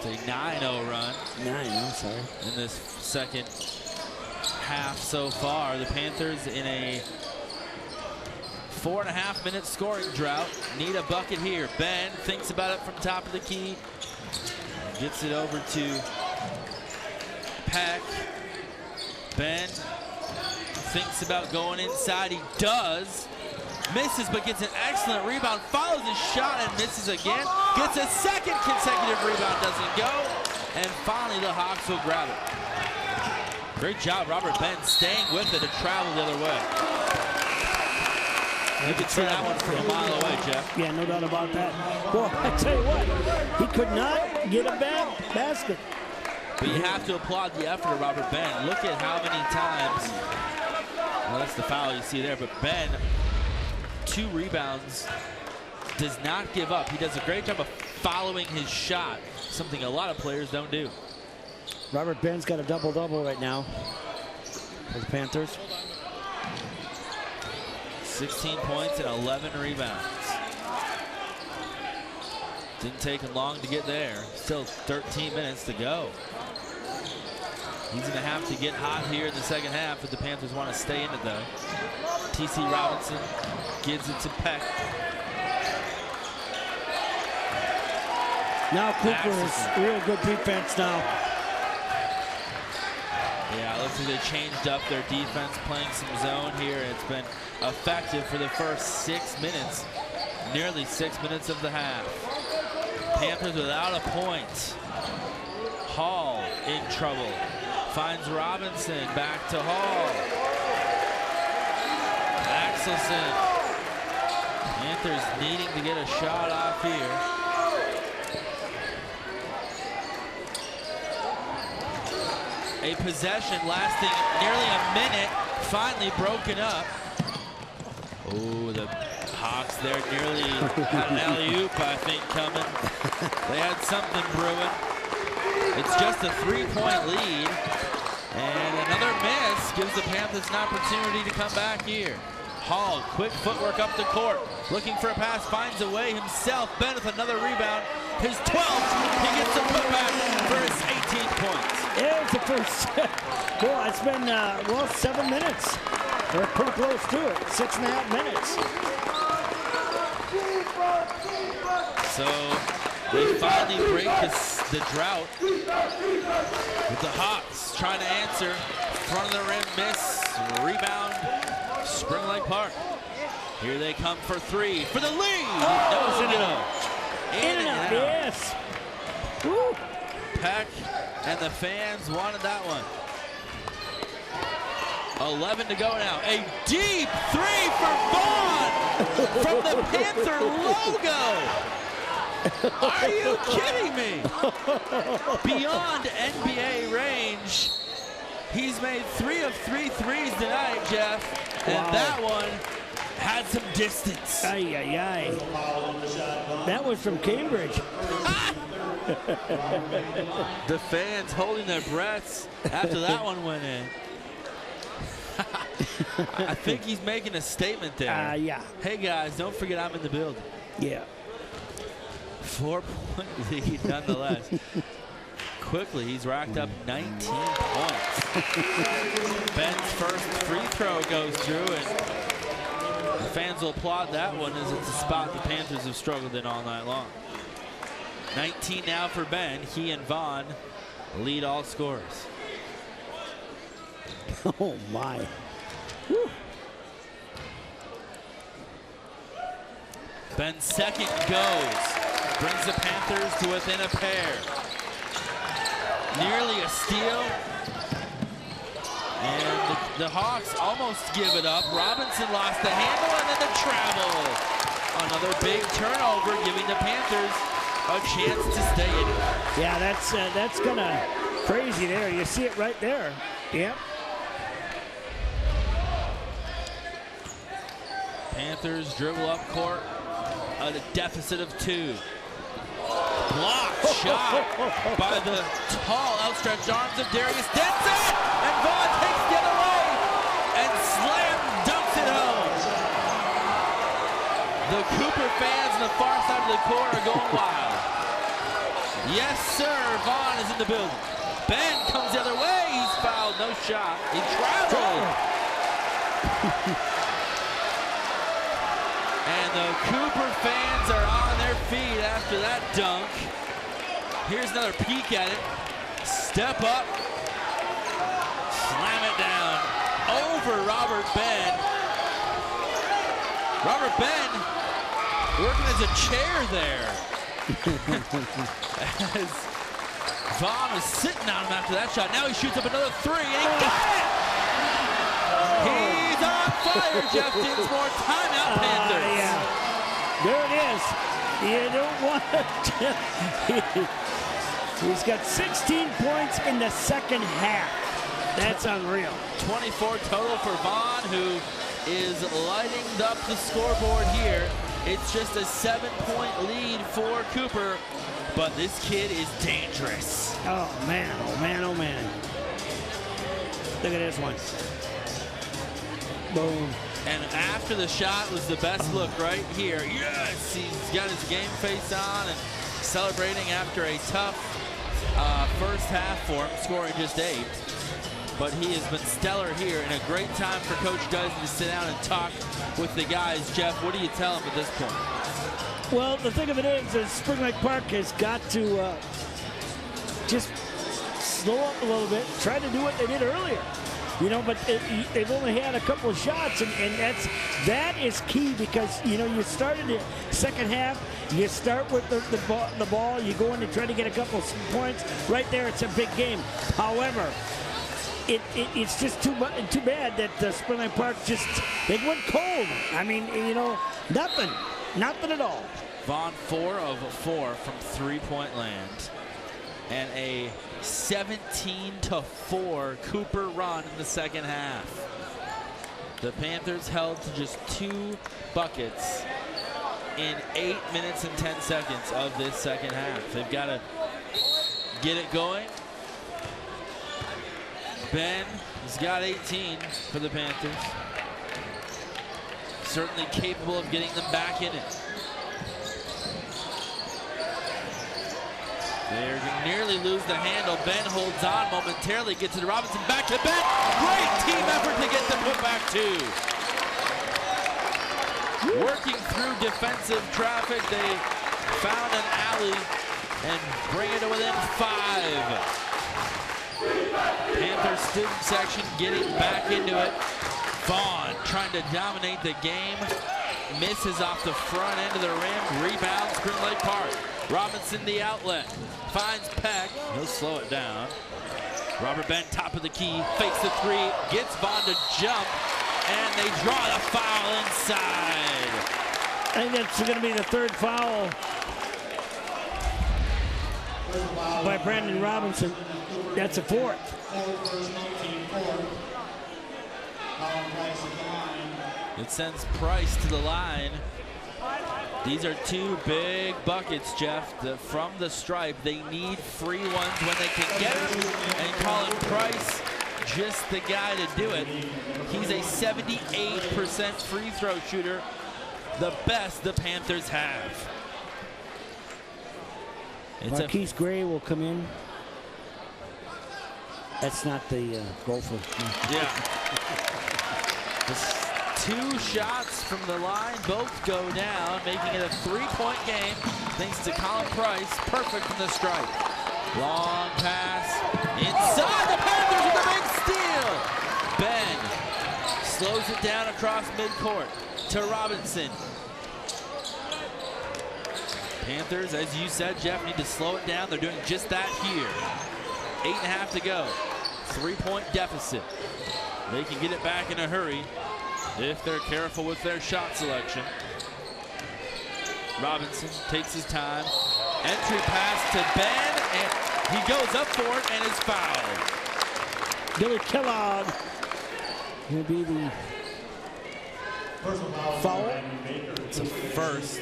It's a 9-0 run. 9-0, sorry. In this second half so far. The Panthers in a 4.5-minute scoring drought. Need a bucket here. Ben thinks about it from top of the key. Gets it over to Peck. Ben thinks about going inside. He does. Misses, but gets an excellent rebound. Follows his shot and misses again. Gets a second consecutive rebound. Doesn't go. And finally, the Hawks will grab it. Great job, Robert Ben, staying with it to travel the other way. You could see that one from a mile away, Jeff. Yeah, no doubt about that. Well, I tell you what, he could not get a basket. But you have to applaud the effort of Robert Ben. Look at how many times, well, that's the foul you see there, but Ben, 2 rebounds, does not give up. He does a great job of following his shot, something a lot of players don't do. Robert Ben's got a double-double right now for the Panthers. 16 points and 11 rebounds. Didn't take him long to get there. Still 13 minutes to go. He's going to have to get hot here in the second half if the Panthers want to stay in it, though. T.C. Robinson gives it to Peck. Now Cooper is real good defense now. Yeah, it looks like they changed up their defense, playing some zone here. It's been effective for the first 6 minutes, nearly 6 minutes of the half. Panthers without a point. Hall in trouble. Finds Robinson, back to Hall. Axelson. Panthers needing to get a shot off here. A possession lasting nearly a minute, finally broken up. Oh, the Hawks there nearly had an alley-oop, I think, coming. They had something brewing. It's just a 3-point lead. And another miss gives the Panthers an opportunity to come back here. Hall, quick footwork up the court. Looking for a pass, finds a way himself. Ben with another rebound. His 12th, he gets the putback for his 18th points. Yeah, it's the first. Boy, it's been, well, 7 minutes. We're pretty close to it. 6.5 minutes. So they finally break the drought with the Hawks trying to answer. Front of the rim, miss, rebound, Spring Lake Park. Here they come for three, for the lead. Oh, no. In and out. Yes. Woo. Peck and the fans wanted that one. 11 to go now. A deep three for Vaughn from the Panther logo. Are you kidding me? Beyond NBA range. He's made 3 of 3 threes tonight, Jeff. And that one had some distance. Ay, ay, ay. That was from Cambridge. The fans holding their breaths after that one went in. I think he's making a statement there. Yeah. Hey, guys, don't forget I'm in the building. Yeah. 4-point lead nonetheless. Quickly, he's racked up 19 points. Ben's first free throw goes through, and the fans will applaud that one as it's a spot the Panthers have struggled in all night long. 19 now for Ben. He and Vaughn lead all scorers. Oh, my. Whew. Ben's second goes. Brings the Panthers to within a pair. Nearly a steal. And the Hawks almost give it up. Robinson lost the handle and then the travel. Another big turnover, giving the Panthers a chance to stay in it. Yeah, that's kind of crazy there. You see it right there. Yep. Panthers dribble up court at a deficit of 2. Blocked shot by the tall outstretched arms of Darius Denson, and Vaughn takes the other way and slam dunks it home. The Cooper fans on the far side of the court are going wild. Yes, sir, Vaughn is in the building. Ben comes the other way, he's fouled, no shot. He traveled. And the Cooper fans are on their feet after that dunk. Here's another peek at it. Step up. Slam it down. Over Robert Ben. Robert Ben working as a chair there. As Vaughn was sitting on him after that shot. Now he shoots up another 3 and he got it! He's on fire, Jeff Dinsmore. Timeout, Panthers. Yeah. There it is. You don't want to. He's got 16 points in the second half. That's unreal. 24 total for Vaughn, who is lighting up the scoreboard here. It's just a 7-point lead for Cooper, but this kid is dangerous. Oh, man. Oh, man. Oh, man. Look at this one. Boom. And after the shot was the best look right here. Yes, he's got his game face on and celebrating after a tough first half for him, scoring just 8. but he has been stellar here, and a great time for Coach Guzzi to sit down and talk with the guys. Jeff, what do you tell him at this point? Well, the thing of it is Spring Lake Park has got to just slow up a little bit, try to do what they did earlier. You know, but they've only had a couple of shots, and that is key because, you know, you started the second half, you start with the ball, you go in to try to get a couple of points. Right there, it's a big game. However, it's just too bad that Spring Lake Park they went cold. I mean, you know, nothing at all. Vaughn 4 of 4 from three-point land, and a 17-4 Cooper run in the second half. The Panthers held to just 2 buckets in 8 minutes and 10 seconds of this second half. They've got to get it going. Ben has got 18 for the Panthers. Certainly capable of getting them back in it. They're going to nearly lose the handle. Ben holds on momentarily, gets it to Robinson, back to Ben. Great team effort to get the putback two. Working through defensive traffic, they found an alley and bring it to within 5. Panthers student section getting back into it. Vaughn trying to dominate the game. Misses off the front end of the rim. Rebound, Spring Lake Park. Robinson the outlet. Finds Peck. He'll slow it down. Robert Ben, top of the key. Fakes the three. Gets Vaughn to jump. And they draw the foul inside. I think that's going to be the third foul by Brandon Robinson. That's a fourth. It sends Price to the line. These are 2 big buckets, Jeff. From the stripe, they need free ones when they can get them. And Colin Price, just the guy to do it. He's a 78% free throw shooter, the best the Panthers have. Marquise Gray will come in. That's not the gopher. Yeah. 2 shots from the line, both go down, making it a 3-point game thanks to Colin Price. Perfect from the stripe. Long pass inside. The Panthers with a big steal. Ben slows it down across midcourt to Robinson. Panthers, as you said, Jeff, need to slow it down. They're doing just that here. 8.5 to go. 3-point deficit. They can get it back in a hurry if they're careful with their shot selection. Robinson takes his time. Entry pass to Ben, and he goes up for it and is fouled. Billy Kellogg will be the foul. It's a first.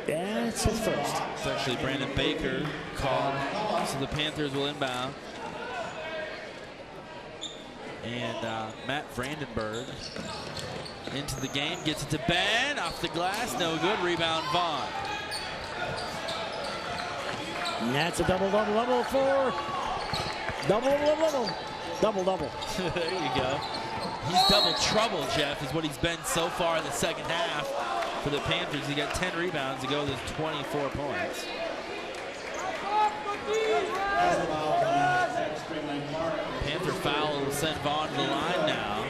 Yeah, it's his first. It's actually Brandon Baker called, so the Panthers will inbound. And Matt Brandenburg into the game, gets it to Ben, off the glass, no good, rebound Vaughn. And that's a double-double for double-double. There you go. He's double trouble, Jeff, is what he's been so far in the second half for the Panthers. He got 10 rebounds to go with 24 points. Panther foul will send Vaughn to the line now.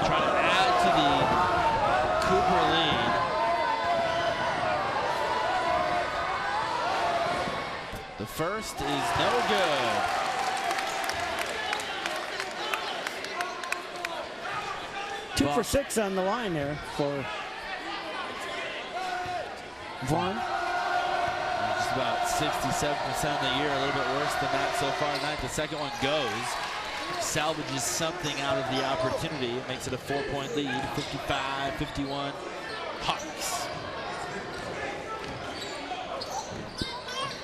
Trying to add to the Cooper lead. The first is no good. Two for 6 on the line there for Vaughn. Just about 67% of the year, a little bit worse than that so far tonight. The second one goes, salvages something out of the opportunity. It makes it a 4-point lead, 55-51 Hawks.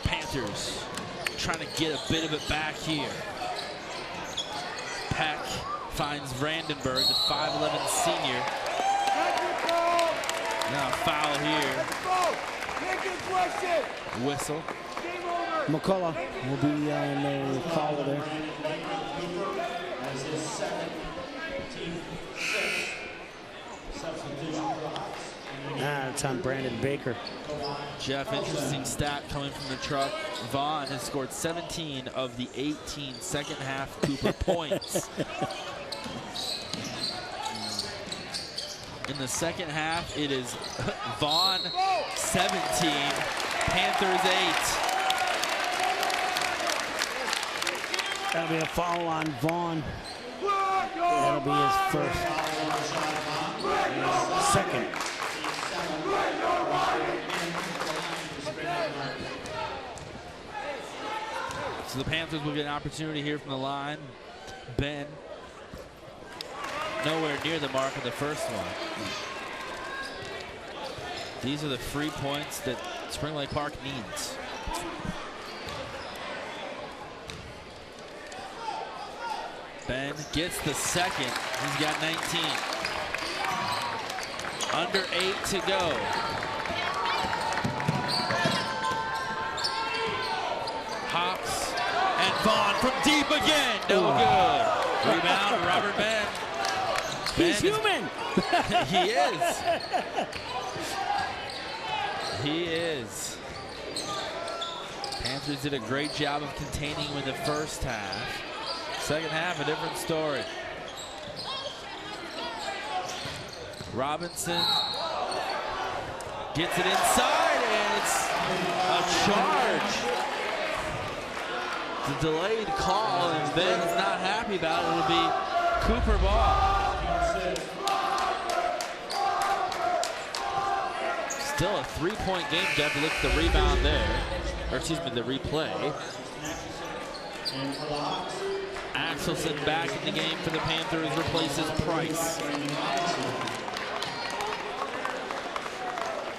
Panthers trying to get a bit of it back here. Peck finds Brandenburg, the 5'11 senior. Now a foul here. Whistle. McCullough will be on the follow there. As his second, team 6 substitution for the Hawks. It's on Brandon Baker. Jeff, interesting stat coming from the truck. Vaughn has scored 17 of the 18 second half Cooper points. In the second half, it is Vaughn 17, Panthers 8. That'll be a foul on Vaughn. That'll be his first. Second. So the Panthers will get an opportunity here from the line. Ben, nowhere near the mark of the first one. These are the free points that Spring Lake Park needs. Ben gets the second. He's got 19. Under 8 to go. Hops and Vaughn from deep again. No good. Rebound, Robert Ben. He's human. He is. He is. Panthers did a great job of containing him in the first half. Second half, a different story. Robinson gets it inside, and it's a charge. The delayed call, and Ben's not happy about it. It'll be Cooper ball. Still a 3-point game, Jeff. Look at the rebound there. Or excuse me, the replay. Axelson back in the game for the Panthers, replaces Price.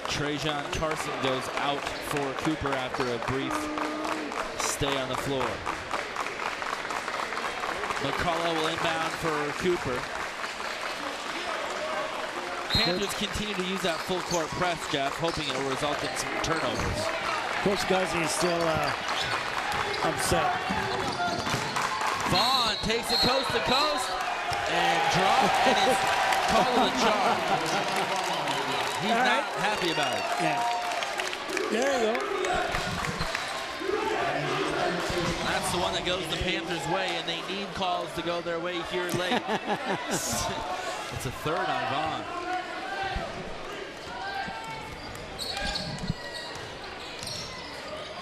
Trajan Carson goes out for Cooper after a brief stay on the floor. McCullough will inbound for Cooper. Panthers continue to use that full court press, Jeff, hoping it will result in some turnovers. Coach Guzzi is still upset. Vaughn takes it coast to coast and drop, and is called a charge. He's not happy about it. Yeah. There you go. That's the one that goes the Panthers' way, and they need calls to go their way here late. It's a third on Vaughn.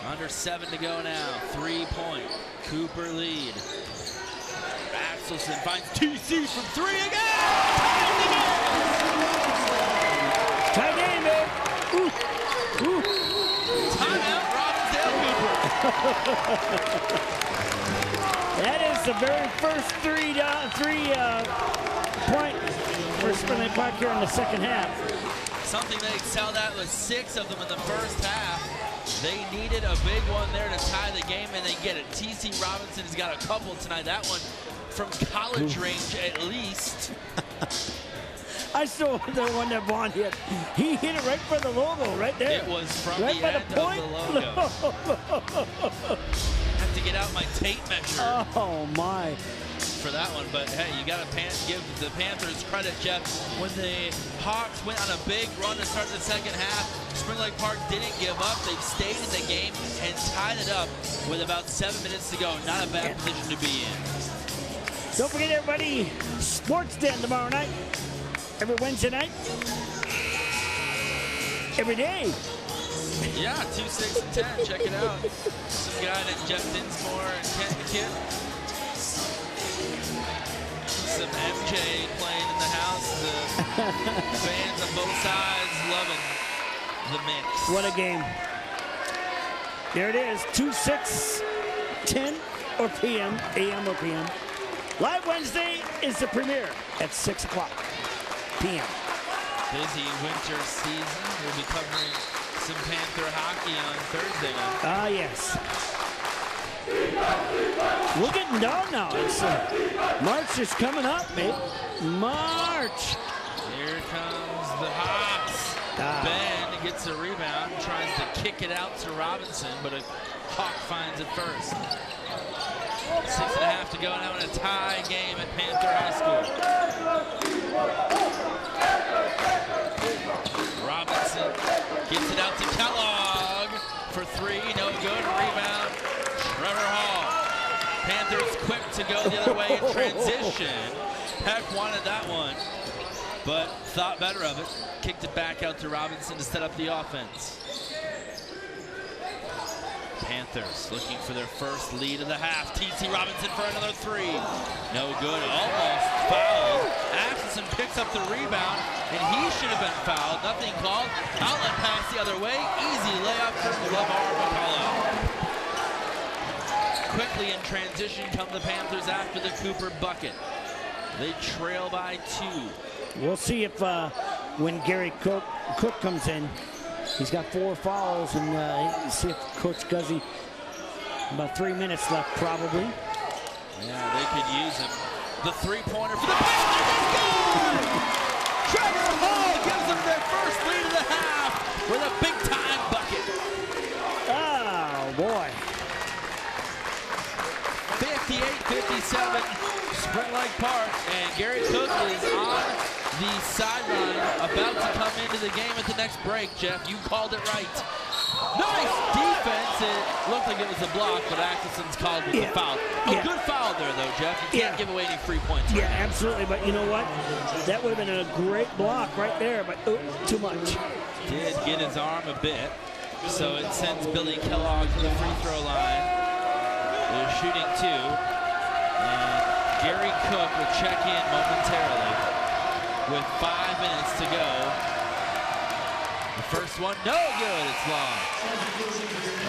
Under 7 to go now. 3-point. Cooper lead. Axelson finds TC from 3 again! Tie game, babe. Ooh. Ooh. Timeout, Robbinsdale Cooper. That is the very first point for Spring Lake Park here in the second half. Something they excelled at was 6 of them in the first half. They needed a big one there to tie the game, and they get it. TC Robinson has got a couple tonight. That one from college range at least. I still want the one that Vaughn hit. He hit it right for the logo, right there. It was from right the by end the point. of the logo. Have to get out my tape measure. Oh, my. For that one, but hey, you got to give the Panthers credit, Jeff. When the Hawks went on a big run to start the second half, Spring Lake Park didn't give up. They stayed in the game and tied it up with about 7 minutes to go. Not a bad position to be in. Don't forget, everybody, Sports Den tomorrow night. Every Wednesday night. Every day. Yeah, 2, 6, and 10. Check it out. Some guy named Jeff Dinsmore and Kent McKinn. Some MJ playing in the house. The fans on both sides loving the mix. What a game. There it is, 2, 6, 10 or PM, AM or PM. Live Wednesday is the premiere at 6 o'clock PM. Busy winter season. We'll be covering some Panther hockey on Thursday night. Ah, yes. We're getting down now. It's March is coming up, mate. March. Here comes the Hawks. Ben gets a rebound, tries to kick it out to Robinson, but a Hawk finds it first. 6.5 to go now in a tie game at Panther High School. Robinson gets it out to Kellogg for 3, no good. Rebound, Trevor Hall. Panthers quick to go the other way in transition. Peck wanted that one, but thought better of it. Kicked it back out to Robinson to set up the offense. Panthers looking for their first lead of the half. T.C. Robinson for another 3. No good, almost fouled. Axelson picks up the rebound, and he should have been fouled. Nothing called. Outlet pass the other way. Easy layup for LeVar McCullough. Quickly in transition come the Panthers after the Cooper bucket. They trail by 2. We'll see if when Gary Cook comes in, he's got 4 fouls, and see if Coach Guzzi, about 3 minutes left probably. Yeah, they could use him. The 3-pointer for the Panthers is good! Trevor Hall gives them their first lead of the half with a big-time bucket. Oh, boy. 58-57, Spring Lake Park, and Gary Cook is on the sideline, about to come into the game at the next break. Jeff, you called it right. Nice defense. It looked like it was a block, but Axelson's called with the foul. Good foul there, though, Jeff. You can't give away any free points. Yeah, absolutely. But you know what? That would have been a great block right there, but too much. Did get his arm a bit, so it sends Billy Kellogg to the free throw line. They're shooting 2, and Gary Cook will check in momentarily with 5 minutes to go. The first one, no good, it's long.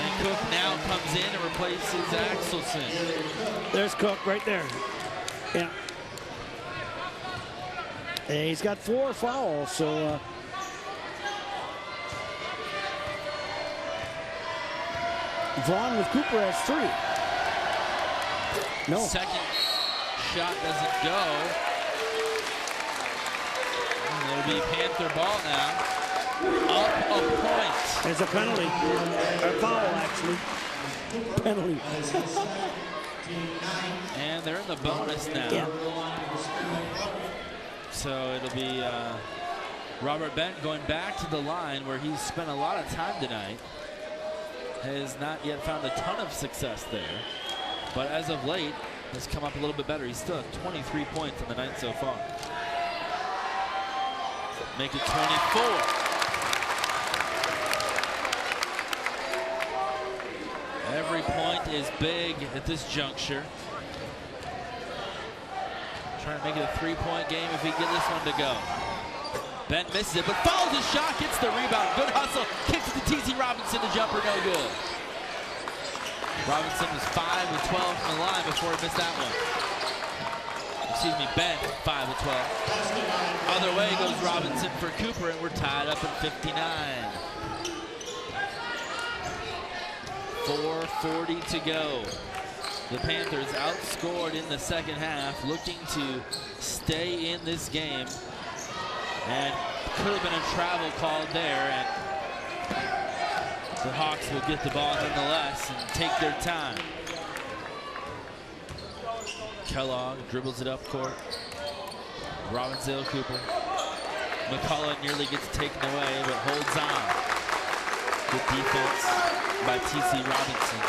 And Cook now comes in and replaces Axelson. There's Cook right there. Yeah. And he's got 4 fouls, so Vaughn with Cooper has 3. No. Second shot doesn't go. And it'll be Panther ball now. Up a point. There's a penalty. A foul, actually. Penalty. And they're in the bonus now. Yeah. So it'll be Robert Bent going back to the line where he's spent a lot of time tonight. Has not yet found a ton of success there. But as of late, has come up a little bit better. He's still at 23 points in the night so far. Make it 24. Every point is big at this juncture. Trying to make it a 3-point game if he can get this one to go. Bent misses it, but follows his shot, gets the rebound. Good hustle, kicks it to T.C. Robinson, the jumper, no good. Robinson was 5 of 12 from the line before he missed that one. Excuse me, Bent, 5 of 12. Other way goes Robinson for Cooper, and we're tied up at 59. 4:40 to go. The Panthers outscored in the second half, looking to stay in this game. And could have been a travel called there, and the Hawks will get the ball nonetheless and take their time. Kellogg dribbles it up court. Robinson, Cooper. McCullough nearly gets taken away, but holds on. Good defense by T.C. Robinson.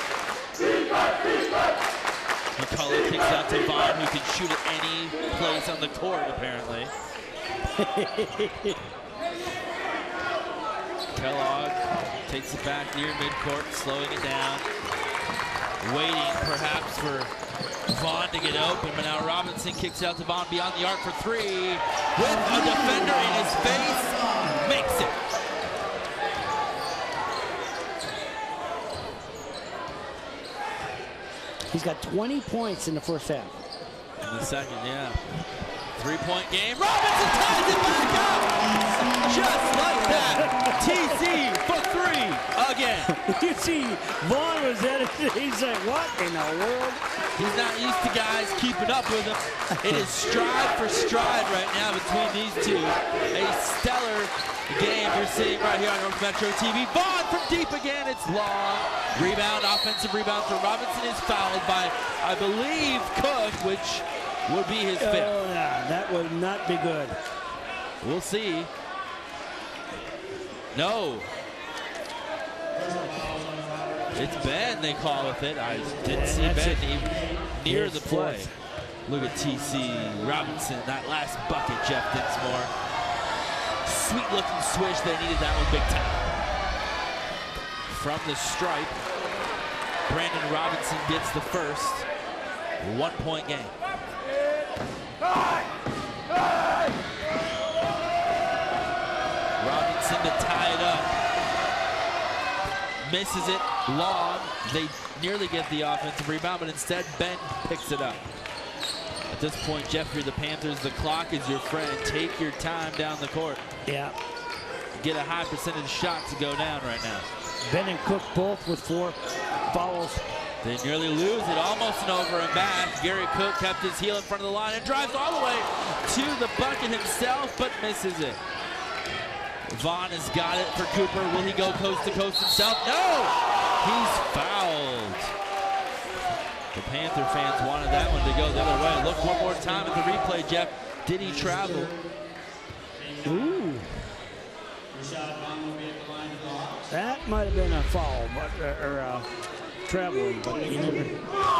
McCullough kicks out to Vaughn, who can shoot at any place on the court, apparently. Kellogg takes it back near midcourt, slowing it down. Waiting perhaps for Vaughn to get open, but now Robinson kicks out to Vaughn beyond the arc for 3. With a defender in his face, makes it. He's got 20 points in the first half. In the second, yeah. Three-point game. Robinson ties it back up. Just like that. TC for three again. You see, Vaughn was at it. He's like, what in the world? He's not used to guys keeping up with him. It is stride for stride right now between these two. A stellar game you're seeing right here on North Metro TV. Vaughn from deep again. It's long. Rebound, offensive rebound for Robinson is fouled by, I believe, Cook, which would be his fifth. Oh, yeah, that would not be good. We'll see. No. It's Ben, they call with it. I didn't see Ben near the play. Look at TC Robinson, that last bucket, Jeff Dinsmore. Sweet looking swish, they needed that one big time. From the stripe, Brandon Robinson gets the first. 1 point game. Robinson to tie it up. Misses it long. They nearly get the offensive rebound, but instead Ben picks it up. At this point, Jeffrey, the Panthers, the clock is your friend. Take your time down the court. Yeah. Get a high percentage shot to go down right now. Ben and Cook both with 4 fouls. They nearly lose it, almost an over and back. Gary Cook kept his heel in front of the line and drives all the way to the bucket himself, but misses it. Vaughn has got it for Cooper. Will he go coast to coast himself? No! He's fouled. The Panther fans wanted that one to go the other way. Look one more time at the replay, Jeff. Did he travel? Ooh. That might have been a foul, but traveling, but you never.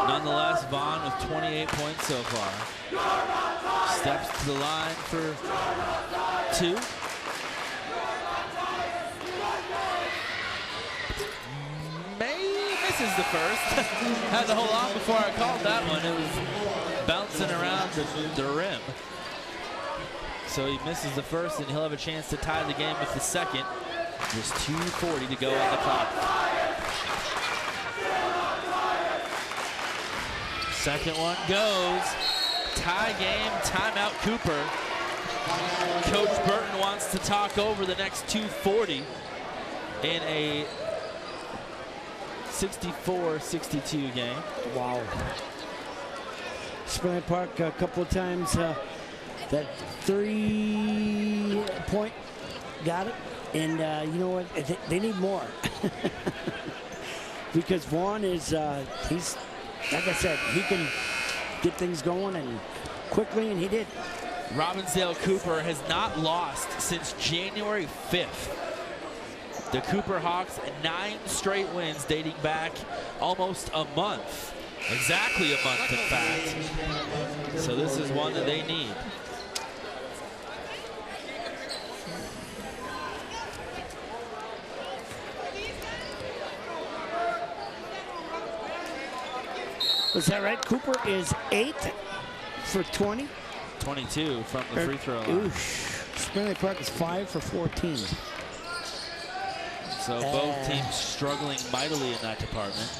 Nonetheless, Vaughn with 28 points so far. Steps to the line for 2. Misses the first. Had to hold on before I called that one. It was bouncing around the rim. So he misses the first, and he'll have a chance to tie the game with the second. Just 2:40 to go on the clock. Second one goes. Tie game, timeout Cooper. Coach Burton wants to talk over the next 2:40 in a 64-62 game. Wow. Spring Park a couple of times. That 3-point got it. And you know what? They need more. Because Vaughn is, he's, like I said, he can get things going and quickly, and he did. Robbinsdale Cooper has not lost since January 5th. The Cooper Hawks, 9 straight wins dating back almost a month. Exactly a month, in fact. So this is one that they need. Was that right? Cooper is 8 for 20. 22 from the free throw line. Spring Park is 5 for 14. So both teams struggling mightily in that department.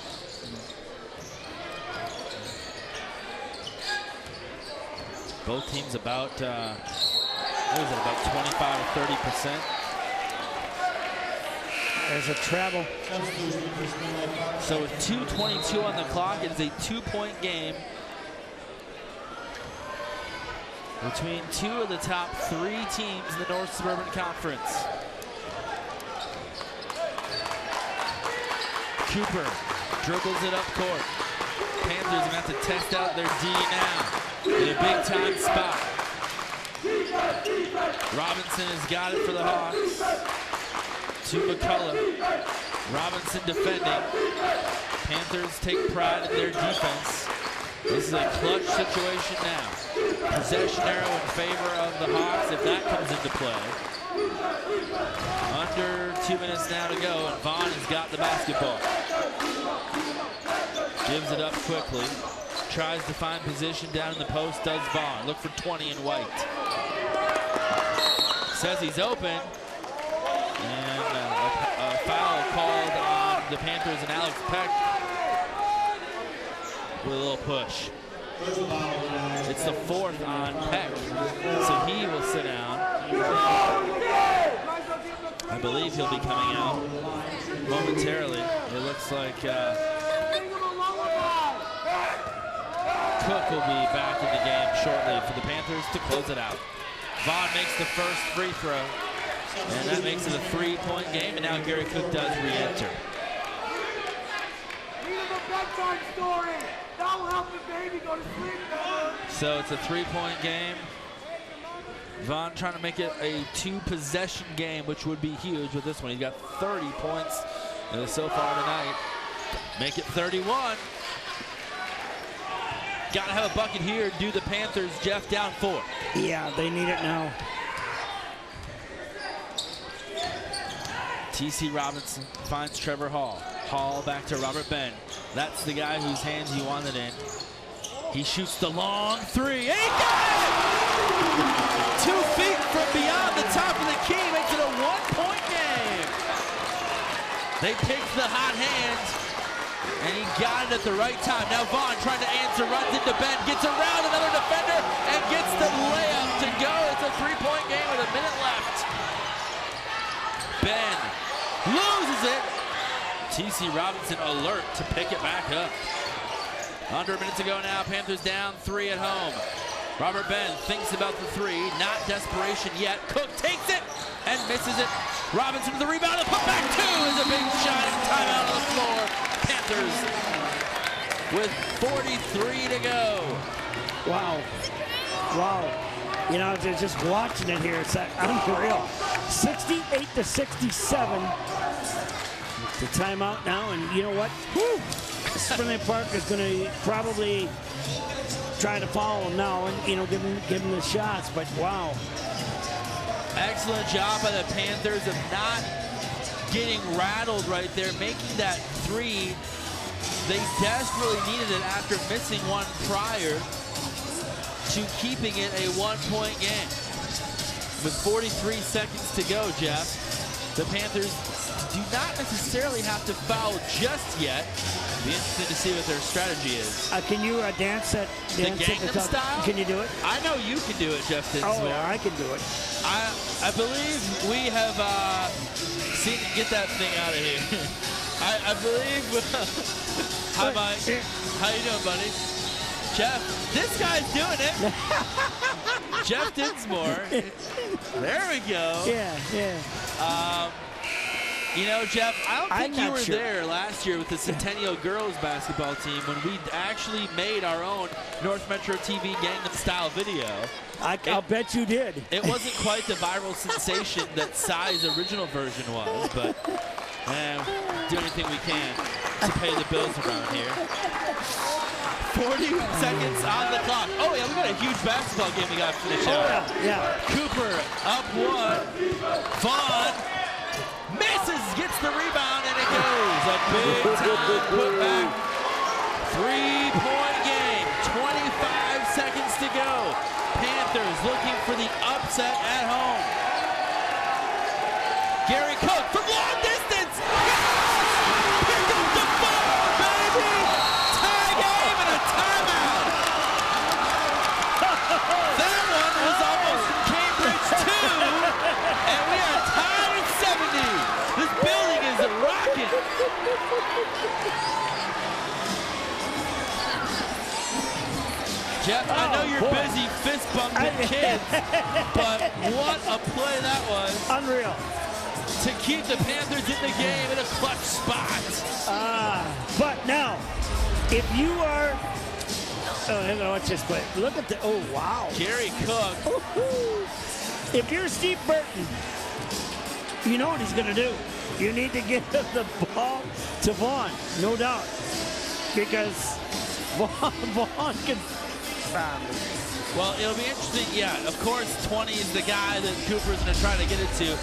Both teams about, what is it, about 25 to 30%. There's a travel. So with 2:22 on the clock, it is a 2-point game between 2 of the top 3 teams in the North Suburban Conference. Cooper dribbles it up court. Panthers are going to have to test out their D now in a big time spot. Robinson has got it for the Hawks. To McCullough. Robinson defending. Panthers take pride in their defense. This is a clutch situation now. Possession arrow in favor of the Hawks if that comes into play. Under 2 minutes now to go, and Vaughn has got the basketball. Gives it up quickly. Tries to find position down in the post, does Vaughn. Look for 20 in white. Says he's open. And a foul called on the Panthers and Alex Peck with a little push. It's the 4th on Peck, so he will sit down. I believe he'll be coming out momentarily. It looks like Cook will be back in the game shortly for the Panthers to close it out. Vaughn makes the first free throw, and that makes it a 3-point game, and now Gary Cook does re-enter. So it's a 3-point game. Vaughn trying to make it a 2-possession game, which would be huge with this one. He's got 30 points so far tonight. Make it 31. Got to have a bucket here. Do the Panthers, Jeff, down 4. Yeah, they need it now. T.C. Robinson finds Trevor Hall. Hall back to Robert Ben. That's the guy whose hands he wanted in. He shoots the long 3. And he got it! 2 feet from beyond the top of the key. Makes it a 1-point game. They picked the hot hand, and he got it at the right time. Now Vaughn trying to answer, runs into Ben, gets around another defender, and gets the layup to go. It's a 3-point game with a minute left. Ben loses it. T.C. Robinson alert to pick it back up. Under a minute to go now. Panthers down 3 at home. Robert Ben thinks about the 3. Not desperation yet. Cook takes it and misses it. Robinson with the rebound and put back 2 is a big shot and timeout on the floor. Panthers with 43 to go. Wow. Wow. You know, just watching it here, it's unreal. 68-67. The timeout now, and you know what? Woo! Spring Lake Park is going to probably try to follow him now and, you know, give him the shots, but wow. Excellent job by the Panthers of not getting rattled right there, making that 3. They desperately needed it after missing one prior to keeping it a 1-point game. With 43 seconds to go, Jeff, the Panthers do not necessarily have to foul just yet. Be interesting to see what their strategy is. Can you dance at the Gangnam Style? Can you do it? I know you can do it, Jeff Dinsmore. Oh, yeah, I can do it. I believe we have seen. Get that thing out of here. I believe. Hi, Mike. How you doing, buddy? Jeff, this guy's doing it. Jeff Dinsmore. There we go. Yeah, yeah. You know, Jeff, I don't think you were there last year with the Centennial girls basketball team when we actually made our own North Metro TV Gangnam Style video. I'll bet you did. It wasn't quite the viral sensation that Psy's original version was, but do anything we can to pay the bills around here. 40 seconds on the clock. Oh, yeah, we got a huge basketball game we got to finish out. Yeah. Cooper up 1. Vaughn misses, gets the rebound, and it goes. A big-time putback. 3-point game. 25 seconds to go. Panthers looking for the upset at home. Gary Cook from long distance. Here comes the ball, baby. Tie game and a timeout. That one was almost in Cambridge, too. And we are tied at 70. This building is rocking. Jeff, I know you're busy fist bumping kids, but what a play that was. Unreal. To keep the Panthers in the game in a clutch spot. But now, if you are, hang on, let's just play. Look at the, oh, wow. Gary Cook. If you're Steve Burton, you know what he's going to do. You need to give the ball to Vaughn, no doubt, because Vaughn can. Well, it'll be interesting. Yeah, of course, 20 is the guy that Cooper's going to try to get it to.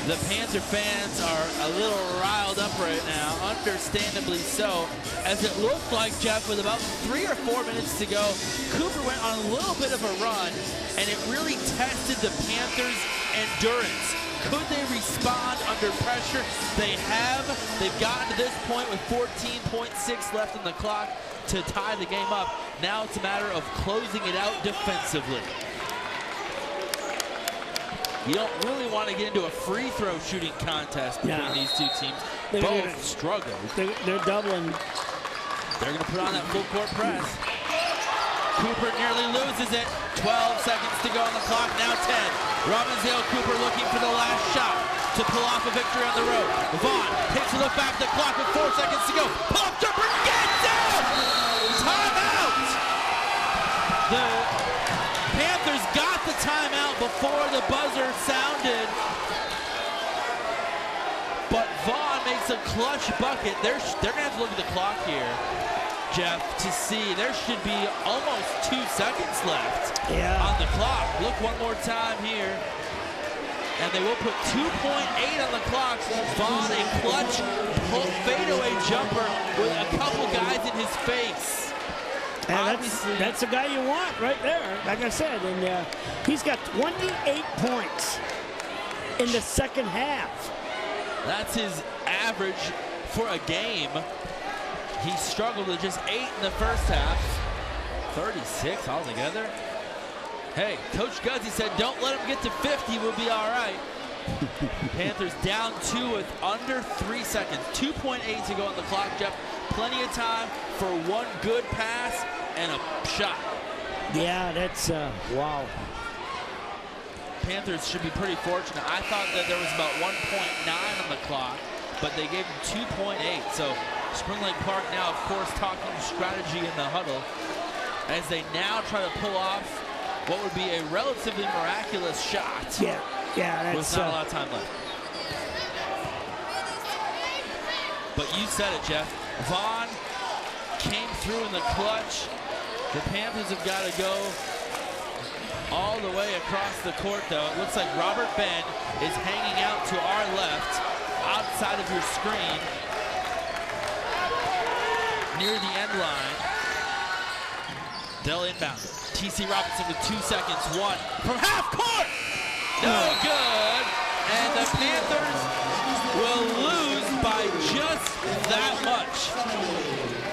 The Panther fans are a little riled up right now, understandably so, as it looked like, Jeff, with about 3 or 4 minutes to go, Cooper went on a little bit of a run, and it really tested the Panthers' endurance. Could they respond under pressure? They have. They've gotten to this point with 14.6 left in the clock to tie the game up. Now it's a matter of closing it out defensively. You don't really want to get into a free throw shooting contest between these two teams. Both struggle. They're doubling. They're going to put on that full court press. Cooper nearly loses it. 12 seconds to go on the clock. Now 10. Robbinsdale Cooper looking for the last shot to pull off a victory on the road. Vaughn takes a look back at the clock with 4 seconds to go. Pull up jumper, gets it! Timeout! The Panthers got the timeout before the buzzer sounded. But Vaughn makes a clutch bucket. They're going to have to look at the clock here, Jeff, to see. There should be almost 2 seconds left on the clock. Look one more time here. And they will put 2.8 on the clock. Vaughn, a clutch fadeaway jumper with a couple guys in his face. And that's the guy you want right there, like I said. And he's got 28 points in the second half. That's his average for a game. He struggled with just 8 in the first half. 36 altogether. Hey, Coach Guzzi said, don't let him get to 50, we'll be all right. Panthers down 2 with under 3 seconds. 2.8 to go on the clock, Jeff. Plenty of time for one good pass and a shot. Yeah, that's, wow. Panthers should be pretty fortunate. I thought that there was about 1.9 on the clock, but they gave him 2.8. So Spring Lake Park now, of course, talking strategy in the huddle as they now try to pull off what would be a relatively miraculous shot. Yeah, that's with not a lot of time left. But you said it, Jeff. Vaughn came through in the clutch. The Panthers have got to go all the way across the court, though. It looks like Robert Ben is hanging out to our left, outside of your screen, near the end line. They'll inbound it. T.C. Robinson with 2 seconds. One from half court. No good. And the Panthers will lose by just that much.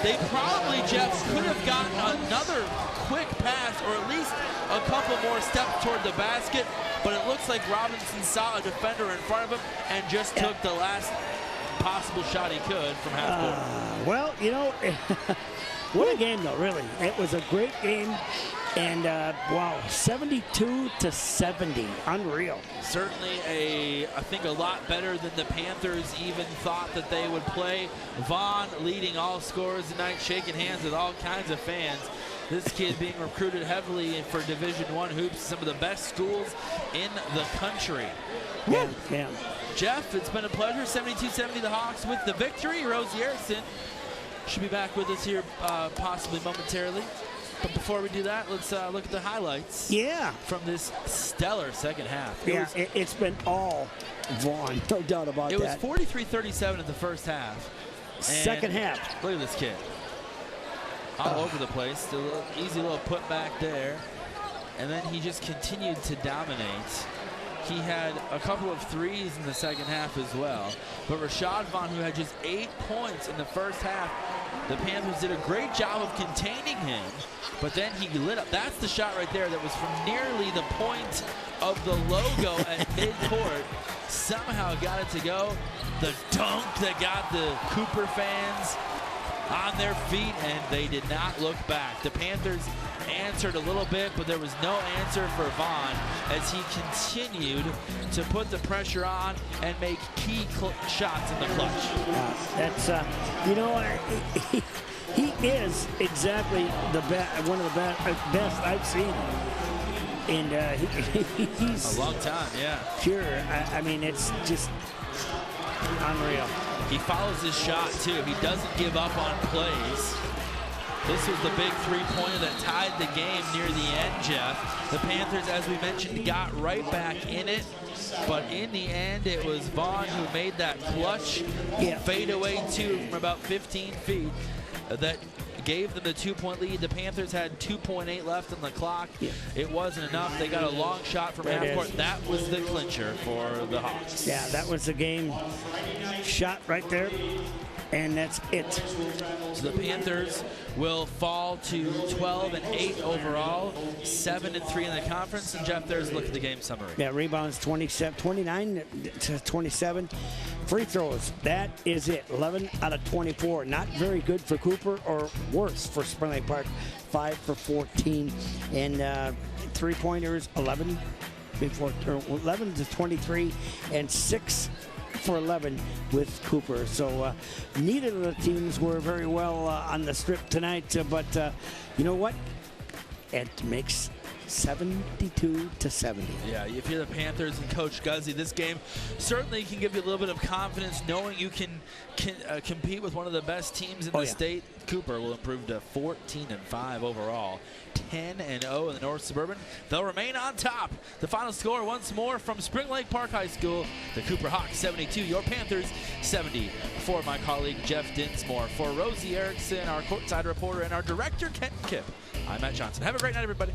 They probably, Jeff, could have gotten another quick pass or at least a couple more steps toward the basket, but it looks like Robinson saw a defender in front of him and just took the last possible shot he could from half court. Well, you know, what a game, though, really. It was a great game. And, wow, 72-70. Unreal. Certainly I think a lot better than the Panthers even thought that they would play. Vaughn leading all scorers tonight, shaking hands with all kinds of fans. This kid being recruited heavily for Division I hoops, some of the best schools in the country. Yeah. Jeff, it's been a pleasure. 72-70 the Hawks with the victory. Rosie Erickson should be back with us here possibly momentarily. But before we do that, let's look at the highlights. Yeah. From this stellar second half. It's been all Vaughn, no doubt about that. It was 43-37 in the first half. Second half. Look at this kid. All over the place. Easy little put back there. And then he just continued to dominate. He had a couple of threes in the second half as well. But Rashad Vaughn, who had just 8 points in the first half, the Panthers did a great job of containing him, but then he lit up. That's the shot right there that was from nearly the point of the logo at midcourt. Somehow got it to go. The dunk that got the Cooper fans on their feet, and they did not look back. The Panthers answered a little bit, but there was no answer for Vaughn as he continued to put the pressure on and make key shots in the clutch. That's, you know, he is exactly one of the best I've seen. And he's a long time, yeah. Sure, I mean, it's just unreal. He follows his shot, too. He doesn't give up on plays. This was the big three-pointer that tied the game near the end, Jeff. The Panthers, as we mentioned, got right back in it. But in the end, it was Vaughn who made that clutch fadeaway two from about 15 feet that gave them the 2-point lead. The Panthers had 2.8 left on the clock. It wasn't enough. They got a long shot from half court. That was the clincher for the Hawks. Yeah, that was the game shot right there. And that's it. So the Panthers will fall to 12-8 overall, 7-3 in the conference. And Jeff, there's a look at the game summary. Yeah, rebounds 29 to 27. Free throws, that is it. 11 out of 24. Not very good for Cooper, or worse for Spring Lake Park. 5 for 14. And three-pointers, 11 to 23, and 6 for 11 with Cooper. So neither of the teams were very well on the strip tonight, but you know what? It makes 72-70. Yeah, if you're the Panthers and Coach Guzzi, this game certainly can give you a little bit of confidence knowing you can compete with one of the best teams in the state. Cooper will improve to 14-5 overall, 10-0 in the North Suburban. They'll remain on top. The final score once more from Spring Lake Park High School. The Cooper Hawks 72, your Panthers 70. For my colleague Jeff Dinsmore, for Rosie Erickson, our courtside reporter, and our director Kent Kipp, I'm Matt Johnson. Have a great night, everybody.